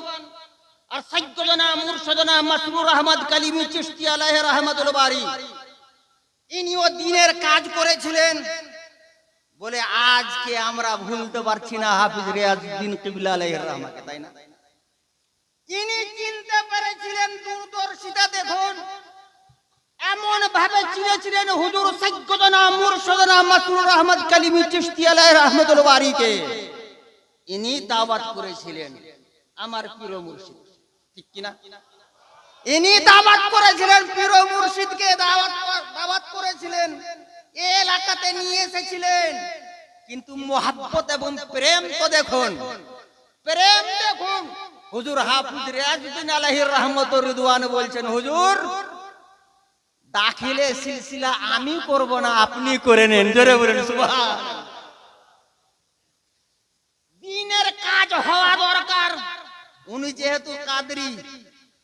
আর সাইয়্যিদনা মুরশিদনা মাসরুর আহমদ কালিমি চিশতি আলাইহি রহমাতুল বারি, ইনিও দ্বীনের কাজ করেছিলেন বলে আজকে আমরা ভুলতে পারছি না হাফিজ রিয়াজউদ্দিন কিবলা আলাইহির রহমত, তাই না? ইনি চিনতে পেরেছিলেন, দূরদর্শিতা দেখুন, এমন ভাবে চিনেছিলেন হুজুর সাইয়্যিদনা মুরশিদনা মাসরুর আহমদ কালিমি চিশতি আলাইহি রহমাতুল বারিকে। ইনি দাওয়াত করেছিলেন আমার পীর মুর্শিদ, ঠিক কি না? ইনি দাওয়াত করেছিলেন পীর মুর্শিদকে, দাওয়াত করেছিলেন, এই এলাকাতে নিয়ে এসেছিলেন। কিন্তু মোহাব্বত এবং প্রেম তো দেখুন, প্রেম দেখুন। হুজুর হাফিজ রিয়াজউদ্দিন আলাইহির রহমতুর রিদওয়ান বলছেন, হুজুর দাখিলে সিলসিলা আমি করব না, আপনি করে নেন। জোরে বলেন সুবহান। দ্বীনের কাজ হওয়া দরকার। উনি যেহেতু কাদরি,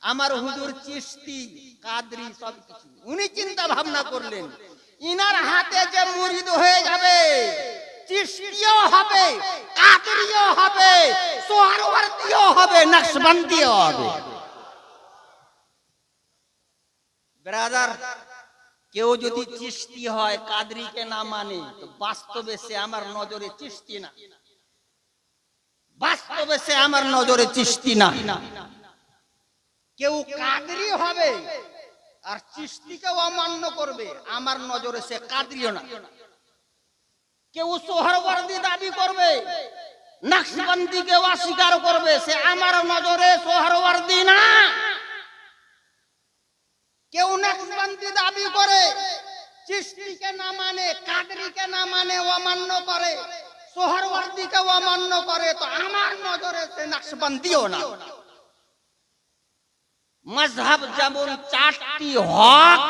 আমার হুজুর চিশতি, কাদরি সবকিছু, উনি চিন্তা ভাবনা করলেন ইনার হাতে যে মুরিদ হয়ে যাবে, চিশতিও হবে, কাদরিও হবে, সোহরাওয়ার্দীও হবে, নকশবন্দিও হবে। ব্রাদার, কেউ যদি চিশতি হয়, কাদরিকে না মানে, তো বাস্তবে সে আমার নজরে চিশতি না, বাস্তবে সে আমার নজরে চিশতি না। কেউ কাদরি হবে আর চিশতিকে অমান্য করবে, আমার নজরে সে কাদরিও না। কেউ সোহরাওয়ার্দী দাবি করবে, নকশবন্দিকে অস্বীকার করবে, সে আমার নজরে সোহরাওয়ার্দী না। কেউ নকশবন্দি দাবি করে, চিশতিকে না মানে, কাদরিকে না মানে, অমান্য করে, সোহরাওয়ার্দীকে অমান্য করে, তো আমার নজরে সে নকশবন্দিও না। মাযহাব যেমন 4টি হক,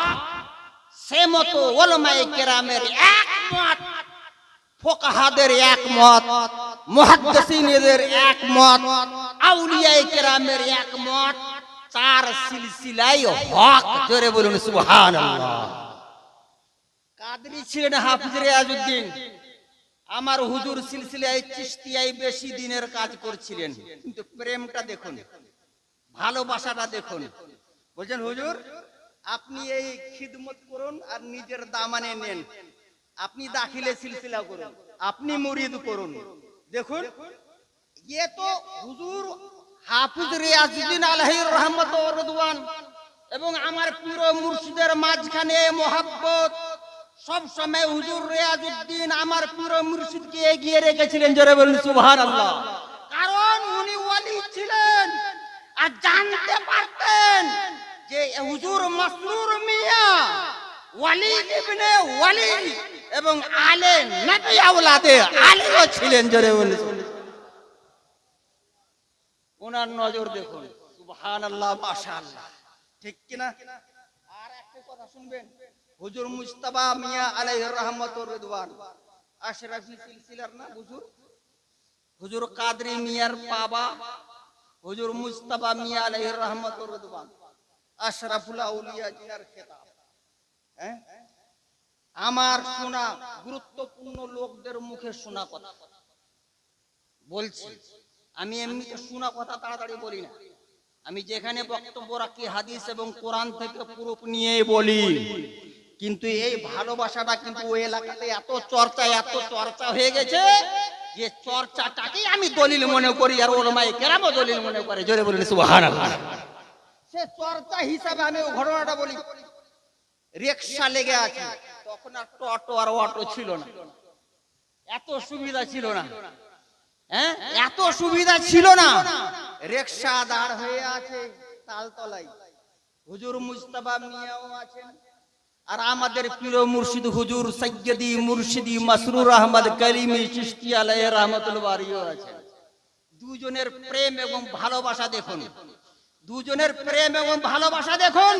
সে মতো উলামায়ে কেরামের একমত, ফুকাহাদের একমত, মুহাদ্দিসিনদের একমত, আউলিয়ায়ে কেরামের একমত, 4 সিলসিলাই হক। জোরে বলুন সুবহানাল্লাহ। কাদরি ছিলেন হাফিজ রিয়াজউদ্দিন, আমার হুজুর সিলসিলায় চিশতিয়ায় বেশি দিনের কাজ করছিলেন। কিন্তু প্রেমটা দেখুন, ভালোবাসাটা দেখুন। বলছেন হুজুর আপনি এই খিদমত করুন আর নিজের দামানে নেন, আপনি দাখিলে সিলসিলা করুন, আপনি মুরিদ করুন। দেখুন, ये তো হুজুর হাফিজ রিয়াজউদ্দিন আলাইহির রহমত ওয়া রিদওয়ান এবং আমার পীর মুর্শিদের মাঝখানে মোহাব্বত, সব সময় হুজুর রিয়াজউদ্দিন আমার পীর মুর্শিদকে এগিয়ে রেখেছিলেন। জোরে বলুন সুবহানাল্লাহ। কারণ উনি ওয়ালি ছিলেন আর জানতে পারতেন যে হুজুর মাসরুর মিয়া ওয়ালি ইবনে ওয়ালি এবং আলে নবী আওলাদে আলীও ছিলেন। জোরে বলুন, ওনার নজর দেখুন সুবহানাল্লাহ, মাশাআল্লাহ, ঠিক কি না? আর একটা কথা শুনবেন, হুজুর মুস্তাফা মিয়া আলাইহির রহমাতুর রিদওয়ান আশরাফি সিলসিলার না হুজুর, হুজুর কাদরি মিয়ার বাবা হুজুর মুস্তাফা মিয়া আলাইহির রহমাতুর রিদওয়ান আশরাফুল আউলিয়া জিনার খেতাব। আমার শোনা গুরুত্বপূর্ণ লোকদের মুখে শোনা কথা বলছি, আমি এমনিতে শোনা কথা তাড়াতাড়ি বলি না। আমি যেখানে বক্তব্য রাখি হাদিস এবং কোরআন থেকে প্রুফ নিয়ে বলি। কিন্তু এই ভালোবাসাটা কিন্তু ওই এলাকাতে এত চর্চা হয়ে গেছে, যে চর্চাটাকেই আমি দলিল মনে করি আর ওলামায়ে কেরামও দলিল মনে করে। জোরে বলুন সুবহানাল্লাহ। সে চর্চা হিসাবে আমি ওই ঘটনাটা বলি। রিকশা লেগে আছে, তখন আর টোটো আর অটো ছিল না, এত সুবিধা ছিল না, হ্যাঁ এত সুবিধা ছিল না। রিকশা দাঁড় হয়ে আছে তালতলায়, হুজুর মুস্তাফা মিয়াও আছেন, আর আমাদের পীর মুর্শিদ হুজুর সৈয়দি মুর্শিদি মাসরুর আহমদ কালিমি চিশতি আলাইহি রাহমাতুল্লাহ বারিও আছেন। দুজনের প্রেম এবং ভালোবাসা দেখুন, দুজনের প্রেম এবং ভালোবাসা দেখুন।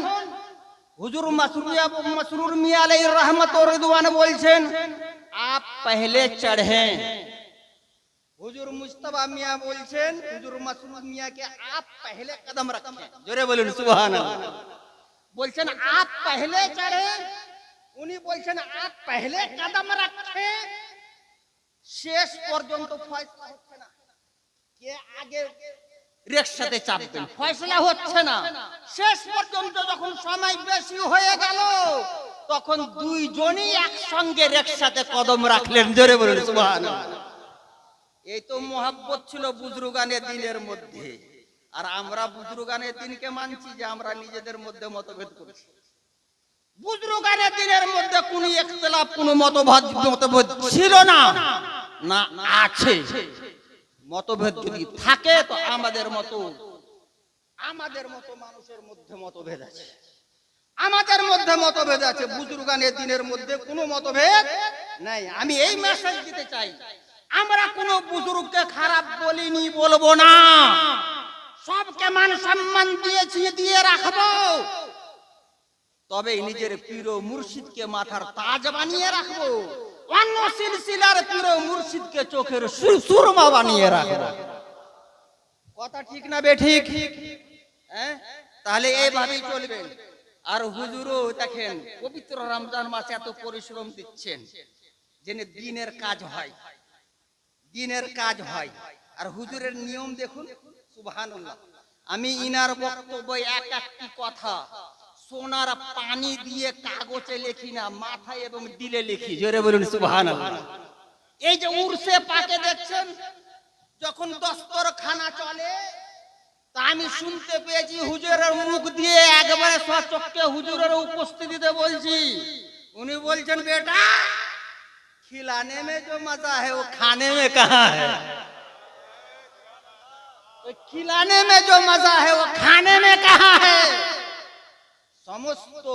হুজুর मसरूर मियां अलैहि रहमत और रिदवान बोलছেন, आप पहले चढ़े। হুজুর মুস্তাফা মিয়া বলছেন হুজুর मसरूर मियां के आप पहले कदम रखें। জোরে বলুন সুবহানাল্লাহ। বলছেন आप पहले चढ़े, উনি বলছেন आप पहले कदम रखें। শেষ পর্যন্ত ফয়সালা হচ্ছে না, কে আগে রিকশাতে চাপবেন, ফয়সালা হচ্ছে না। শেষ পর্যন্ত যখন সময় বেশি হয়ে গেল, তখন দুইজনই একসঙ্গে রিকশাতে কদম রাখলেন। জোরে বলুন সুবহানাল্লাহ। এই তো মোহাব্বত ছিল বুজরুগানে দিনের মধ্যে। আর আমরা বুজরুগানে দিনকে মানছি যে আমরা নিজেদের মধ্যে মতভেদ করছি। বুজরুগানে দিনের মধ্যে কোনো ইখতিলাফ, কোনো মতভেদ ছিল না, না আছে। মতভেদ যদি থাকে তো আমাদের মতো মানুষের মধ্যে মতভেদ আছে, আমাদের মধ্যে মতভেদ আছে। বুজুর্গানের দিনের মধ্যে কোনো মতভেদ নাই। আমি এই মেসেজ দিতে চাই, আমরা কোনো বুজুর্গকে খারাপ বলিনি, বলবো না, সবকে মান সম্মান দিয়েছি, দিয়ে রাখবো। তবে নিজের পীর ও মুর্শিদকে মাথার তাজ বানিয়ে রাখবো, অন্য সিলসিলার পীর ও মুর্শিদকে চোখের সুরমা বানিয়ে রাখবো। কথা ঠিক না বেঠিক? হ্যাঁ, তাহলে এইভাবেই চলবে। আর হুজুরও দেখেন পবিত্র রমজান মাসে এত পরিশ্রম দিচ্ছেন, যেন দিনের কাজ হয়, দিনের কাজ হয়। আর হুজুরের নিয়ম দেখুন সুবহানাল্লাহ। আমি ইনার বক্তব্য এক একটি কথা সোনার পানি দিয়ে কাগজে লিখি না, মাথায় এবং দিলে লিখি। জোরে বলুন সুবহানাল্লাহ। এই যে উরসে পাকে দেখছেন, যখন দস্তরখানা চলে, তা আমি শুনতে পেয়েছি হুজুরের মুখ দিয়ে একবারে সচক্ষে হুজুরের উপস্থিতিতে বলছি, উনি বলছেন বেটা खिलाने में जो मजा है वो खाने में कहाँ है, खिलाने में जो मजा है वो खाने में कहाँ है। সমস্ত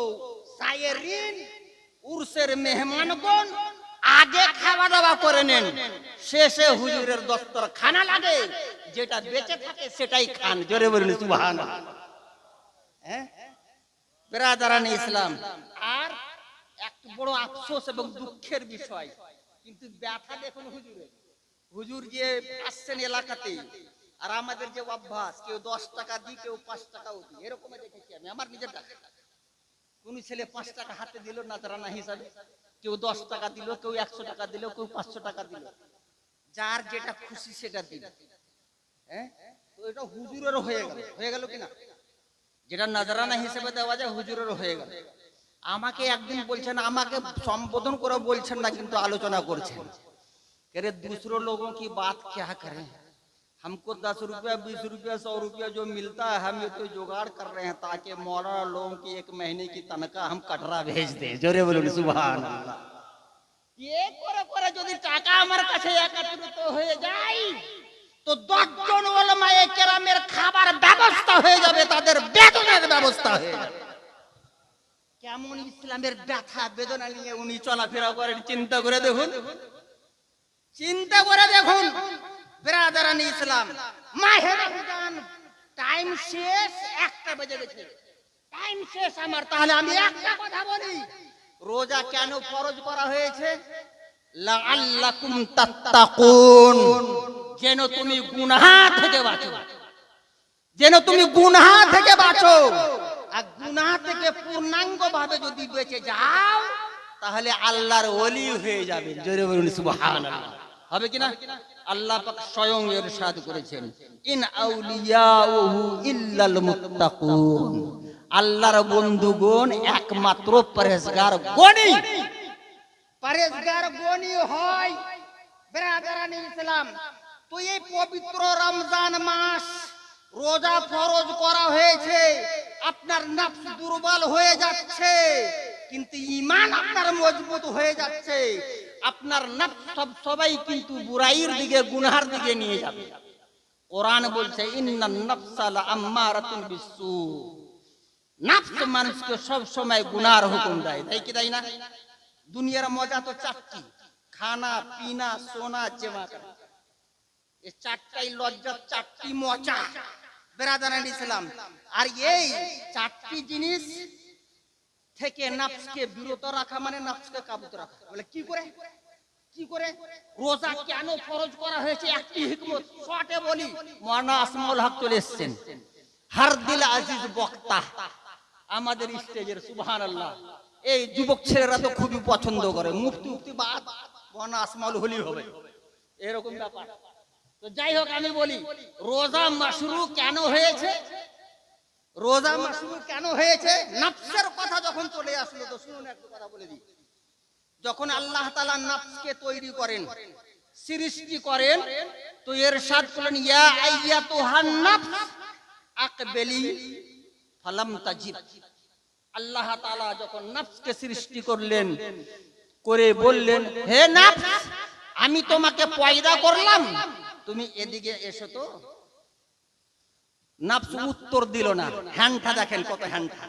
সায়েরিন উরসের মেহমানগণ আগে খাওয়া দাওয়া করে নেন, শেষে হুজুরের দস্তরখানা লাগে, যেটা বেঁচে থাকে সেটাই খান। জোরে বলুন সুবহানাল্লাহ। হ্যাঁ বিরাদারান ইসলাম, আর এক বড় আফসোস এবং দুঃখের বিষয়, কিন্তু ব্যথা দেখুন হুজুরের। হুজুর যে আসছেন এলাকাতে, আর আমাদের যে অভ্যাস, কেউ 10 টাকা দিই, কেউ 5 টাকাও দিই, এরকম দেখেছি আমি আমার নিজের কাছে। কোন ছেলে 5 টাকা হাতে দিল নাজরানা হিসাবে, কেউ 10 টাকা দিল, কেউ 100 টাকা দিল, কেউ 500 টাকা দিল, যার যেটা খুশি সেটা দিল। হ্যাঁ, তো এটা হুজুরেরও হয়ে গেল কিনা? যেটা নাজরানা হিসেবে দেওয়া যায় হুজুরেরও হয়ে গেল। আমাকে একদিন বলছেন, আমাকে সম্বোধন করে বলছেন না, কিন্তু আলোচনা করছেন, কে दूसरों लोगों की बात क्या करें, हमको 10 रुपया 20 रुपया 100 रुपया जो मिलता है, हम ये तो जुगाड़ कर रहे हैं ताकि मौलाना लोगों की 1 महीने की तनख्वाह हम कटरा भेज दें। जोरे बोलুন সুবহানাল্লাহ। ये করে করে যদি টাকা আমার কাছে একত্রিত হয়ে যায়, তো 10 জন উলামায়ে কেরামের খাবার ব্যবস্থা হয়ে যাবে, তাদের বেতনের ব্যবস্থা হয়ে যাবে। কেমন ইসলামের ব্যথা বেদনা নিয়ে উনি চলাফেরা করেন, চিন্তা করে দেখুন, চিন্তা করে দেখুন। বিরাদারান ইসলাম, মাহে রমজান টাইম শেষ, 1টা বেজে গেছে, টাইম শেষ আমার। তাহলে আমি একটা কথা বলি, রোজা কেন ফরজ করা হয়েছে? লাআল্লাকুম তাত্তাকুন, যেন তুমি গুনাহ থেকে বাঁচো, যেন তুমি গুনাহ থেকে বাঁচো। আর গুনাহ থেকে পূর্ণাঙ্গ ভাবে যদি বেঁচে যাও, তাহলে আল্লাহর ওলি হয়ে যাবে। জোরে বলুন সুবহানাল্লাহ। হবে কিনা? আল্লাহ পাক স্বয়ং ইরশাদ করেছেন, ইন আউলিয়াউহু ইল্লাল মুত্তাকুন, আল্লাহর বন্ধুগণ একমাত্র পরহেজগার গণী। পরহেজগার গণী হয় বেরাদারানি ইসলাম, তো এই পবিত্র রমজান মাস রোজা ফরজ করা হয়েছে, আপনার নফস দুর্বল হয়ে যাচ্ছে, কিন্তু ঈমান আপনার মজবুত হয়ে যাচ্ছে। আপনার নফস সবাই কিন্তু বুরাইর দিকে, গুনাহের দিকে নিয়ে যাবে। কোরআন বলছে ইন্নান নফসা লাআম্মারাতুন বিসসু, নফস মানুষকে সব সময় গুনার হুকুম দেয়, তাই কি তাই না? দুনিয়ার মজা তো চারটি, খানা পিনা সোনা জেমা করা, এই চারটাই লজ্জা, চারটি মজা বেরাদারান ইসলাম। আর এই চারটি জিনিস থেকে নফসকে বিরত রাখা মানে নফসকে কাবুতে রাখা। বলে কি করে? কি করে? রোজা কেন ফরজ করা হয়েছে? একটি হিকমত শর্টে বলি, মাওলানা আসমাউল হক চলে এসেছেন, হারদিল আজিজ বক্তা আমাদের স্টেজের, সুবহানাল্লাহ। এই যুবক ছেলেরা তো খুবই পছন্দ করে, মুফতি মুফতি বাদ মাওলানা আসমাউল হলি হবে, এরকম ব্যাপার। তো যাই হোক, আমি বলি রোজা মাশরু কেন হয়েছে? রোজা মাশরু কেন হয়েছে? নফসের কথা যখন চলে আসলো, তো শুনুন একটা কথা বলে দিই। যখন আল্লাহ তাআলা নফসকে তৈরি করেন, সৃষ্টি করেন, তো ইরশাদ করলেন ইয়া আইয়াতুহান নফস আকবিলি ফালাম তাজিব। আল্লাহ তাআলা যখন নফসকে সৃষ্টি করলেন, করে বললেন হে নফস, আমি তোমাকে পয়দা করলাম, তুমি এদিকে এসো। তো নফস উত্তর দিল না। হ্যান্ডটা দেখেন কত হ্যান্ডটা,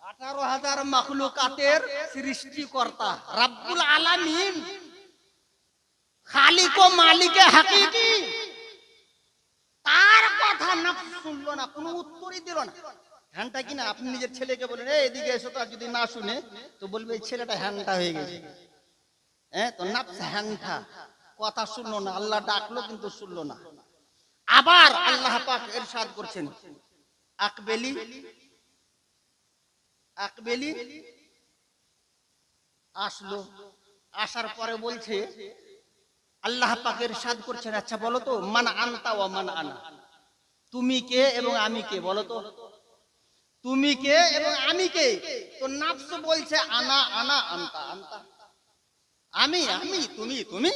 18,000 মাখলুকাতের সৃষ্টিকর্তা রব্বুল আলামিন, খালিক ও মালিকে হাকিকি, তার কথা নফস শুনলো না, কোনো উত্তরই দিল না। হ্যান্ডটা কিনা আপনি নিজের ছেলেকে বলেন এদিকে এসো, তো যদি না শুনে তো বলবে এই ছেলেটা হ্যান্ডটা হয়ে গেছে। তো নফস হ্যান্ডটা, কথা শুনলো না। আল্লাহ ডাকলো কিন্তু শুনলো না। আবার আল্লাহ পাক ইরশাদ করছেন আকবেলি আকবেলি, আসলো। আসার পরে বলছে আল্লাহ পাক ইরশাদ করছেন আচ্ছা বলো তো মান আনতা ওয়া মান আনা, তুমি কে এবং আমি কে? বলো তো তুমি কে এবং আমি কে? তো নফস বলছে আনা আনা আনতা আনতা, আমি আমি তুমি তুমি।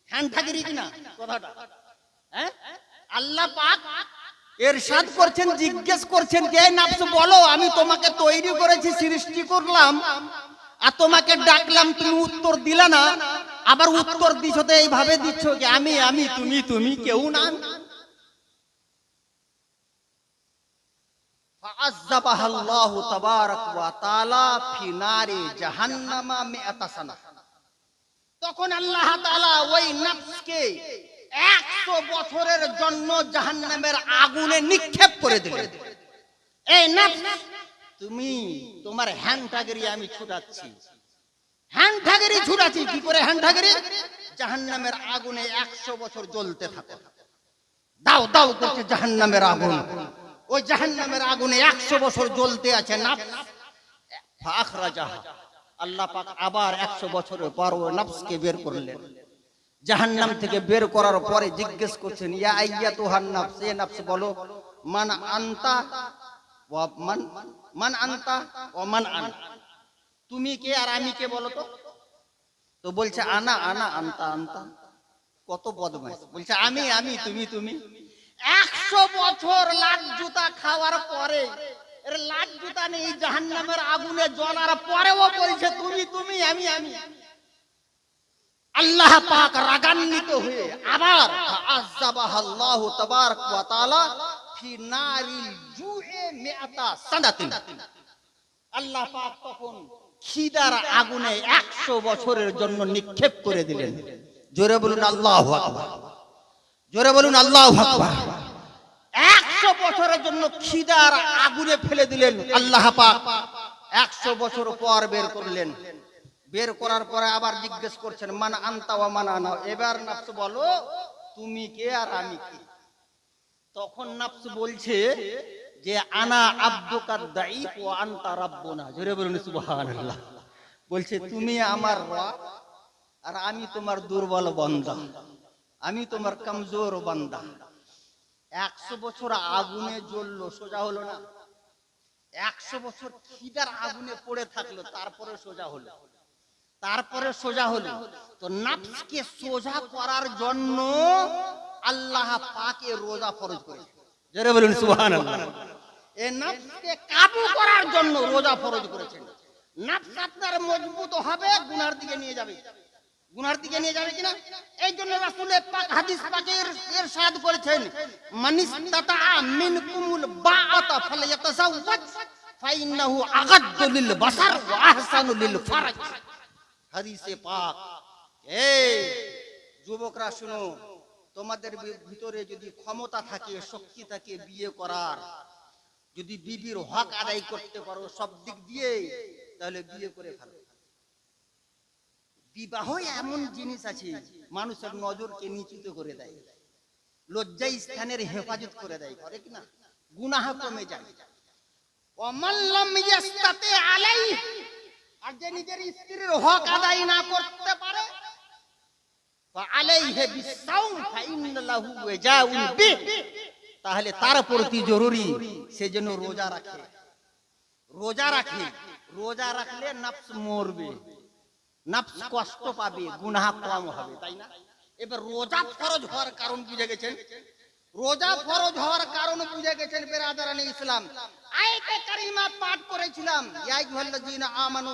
হ্যান্ডাগিরি কিনা কথাটা? আল্লাহ পাক ইরশাদ করছেন, জিজ্ঞেস করছেন কে নফস বলো, আমি তোমাকে তৈরি করেছি, সৃষ্টি করলাম, আর তোমাকে ডাকলাম, তুমি উত্তর দিলা না। আবার উত্তর দিছো তো এইভাবে দিচ্ছ যে আমি আমি তুমি তুমি, কেউ না। ফাআযাবাহাল্লাহু তাবারাক ওয়া তাআলা ফি নারি জাহান্নামা মিআতা সানা। তখন আল্লাহ তাআলা ওই নফসকে 100 বছরের জন্য জাহান্নামের আগুনে নিক্ষেপ করে দিলেন। এই নফস, তুমি তোমার হ্যান্ডাগিরি আমি ছুটাচ্ছি, হ্যান্ডাগিরি ছুটাচ্ছি। কি করে হ্যান্ডাগিরি? জাহান্নামের আগুনে 100 বছর জ্বলতে থাকো, দাও দাও করছে জাহান্নামের আগুন। ওই জাহান্নামের আগুনে 100 বছর জ্বলতে আছে নফস। ফাখরাজাহা, আল্লাহ পাক আবার 100 বছরের পর ওই নফসকে বের করলেন জাহান্নাম থেকে। বের করার পরে জিজ্ঞেস করছেন ইয়া আইয়াতুহান নফস, এ নফস বলো মান আনতা ওয়া মান আনতা ওয়া মান আনা, তুমি কে আর আমি কে বলো তো? তো বলছে আনা আনা আনতা আনতা। কত বদমাইশ, বলছে আমি আমি তুমি তুমি। 100 বছর লাখ জুতা খাওয়ার পরে, এর লাখ জুতা নেই, জাহান্নামের আগুনে জ্বলার পরেও বলছে তুমি তুমি আমি আমি। আল্লাহ পাক রাগান্বিত হয়ে আবার আযাবাহাল্লাহু তাবারাক ওয়া তাআলা ফি নারিল জুএ মিআতা সানাতিন। আল্লাহ পাক তখন খিদার আগুনে 100 বছরের জন্য নিক্ষেপ করে দিলেন। জোরে বলুন আল্লাহু আকবার, জোরে বলুন আল্লাহু আকবার। 100 বছরের জন্য খিদার আগুনে ফেলে দিলেন আল্লাহ পাক। 100 বছর পর বের করলেন। বের করার পরে আবার জিজ্ঞেস করছেন মান আনতা ওয়া মান আনা, এবার নফস বলো তুমি কে আর আমি কে? তখন নফস বলছে যে আনা আব্দুকাদ দাঈফ ওয়া আনতা রাব্বুনা। জোরে বলুন সুবহানাল্লাহ। বলছে তুমি আমার রব আর আমি তোমার দুর্বল বান্দা, আমি তোমার কমজোর বান্দা। 100 বছর আগুনে জ্বললো, সোজা হলো না। 100 বছর খিদার আগুনে পড়ে থাকলো, তারপরে সোজা হলো। তারপরে সোজা হলো। তো নাফসকে সোজা করার জন্য আল্লাহ পাক এ রোজা ফরজ করেছেন। জোরে বলুন সুবহানাল্লাহ। এই নাফসকে কাবু করার জন্য রোজা ফরজ করেছেন। নাফস আপনার মজবুত হবে, গুনার দিকে নিয়ে যাবে, গুনার দিকে নিয়ে যাবে কিনা। এই জন্য রাসূল পাক হাদিস পাকে ইরশাদ করেছেন, মানিস্তাতা মিনকুমুল বাআতা ফালইয়াতাযাওয়াজ ফাইন্নাহু আগাদ্দু লিল বাসার ওয়া আহসানু লিল ফারাজ। হাদিসে পাক। এই যুবকরা শুনো, তোমাদের ভিতরে যদি ক্ষমতা থাকে, শক্তি থাকে বিয়ে করার, যদি বিবির হক আদায় করতে পারো সব দিক দিয়ে, তাহলে বিয়ে করে ফেলো। বিবাহ এমন জিনিস আছে মানুষের নজরকে নিচুত করে দেয়, লজ্জা স্থানের হেফাজত করে দেয়, করে কিনা, গুনাহ কমে যায়। ওয়ামান লাম ইয়াস্তাতি আলাইহি, আর যে নিজের স্ত্রীর হক আদায় না করতে পারে, ফাআলাইহি বিসাওম ফাইন্না লাহু ওয়াজাউন বিহ, তাহলে তার প্রতি জরুরি সে যেন রোজা রাখে। রোজা রাখে, রোজা রাখলে নফস মরবে, নফস কষ্ট পাবে, গুনাহ কম হবে, তাই না? এবার রোজা ফরজ হওয়ার কারণ বুঝে গেছেন, রোজা ফরজ হওয়ার কারণ বুঝে গেছেন বেরাদারানে ইসলাম। আয়াতে কারিমা পাঠ করেছিলাম, ইয়া আইয়ুহাল্লাযীনা আমানু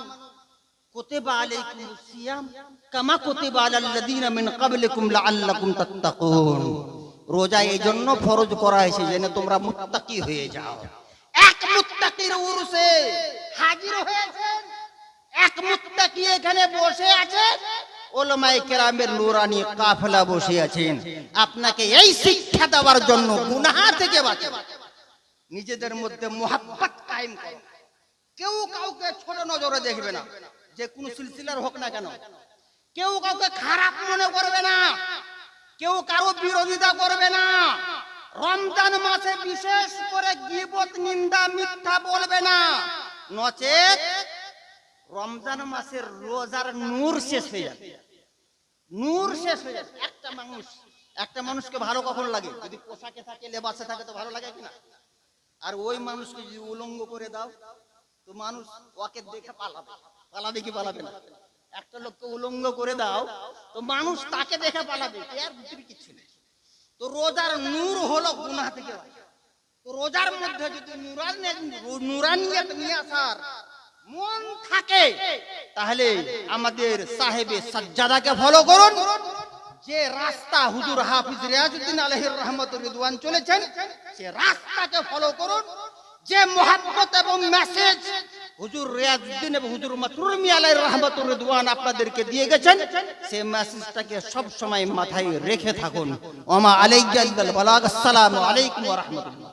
কুতিবা আলাইকুমুস সিয়াম কামা কুতিবা আলাল লাযীনা মিন ক্বাবলিকুম লাআল্লাকুম তাত্তাকুন। রোজা এই জন্য ফরজ করা হয়েছে যেন তোমরা মুত্তাকি হয়ে যাও। এক মুত্তাকির উরসে হাজির হয়েছেন, এক মুত্তাকি এখানে বসে আছেন, উলামায়ে কেরামের নূরানি কাফেলা বসে আছেন আপনাকে এই শিক্ষা দেওয়ার জন্য গুনাহ থেকে বাঁচাও। নিজেদের মধ্যে মুহাব্বত কায়েম করো, কেউ কাউকে ছোট নজরে দেখবে না, যে কোন সিলসিলার হোক না কেন, কেউ কাউকে খারাপ মনে করবে না, কেউ কারো বিরোধিতা করবে না। রমজান মাসে বিশেষ করে গীবত, নিন্দা, মিথ্যা বলবে না, নচেত রমজান মাসের রোজার নূর শেষ হয়ে যাবে, নূর শেষ হয়ে যাবে। একটা মানুষকে ভালো কখন লাগে? যদি পোশাকে থাকে, লেবাসে থাকে তো ভালো লাগে কিনা? আর ওই মানুষকে যদি উলঙ্গ করে দাও তো মানুষ ওকে দেখে পালাবে, পালাবে কি পালাবে না? একটা লোককে উলঙ্গ করে দাও তো মানুষ তাকে দেখে পালাবে, এর ভিতরে কিছু নেই। তো রোজার নূর হলো গুনাহ থেকে বাঁচা। তো রোজার মধ্যে যদি নূরানিয়ত নিয়ে আসার মন থাকে, তাহলে আমাদের সাহেবে সাজ্জাদাকে ফলো করুন। যে রাস্তা হুজুর হাফিজ রিয়াজউদ্দিন আলাইহির রহমাতুর রিদওয়ান চলেছেন, সে রাস্তাকে ফলো করুন। যে মুহাব্বত এবং মেসেজ হুজুর রিয়াজউদ্দিন এবং হুজুর মাসরুর মিয়া আলাইহির রহমাতুর রিদওয়ান আপনাদেরকে দিয়ে গেছেন, সেই মেসেজটাকে সব সময় মাথায় রেখে থাকুন। ওমা আলাইকা ইল্লাল বালাগ। আসসালামু আলাইকুম ওয়া রাহমাতুল্লাহ।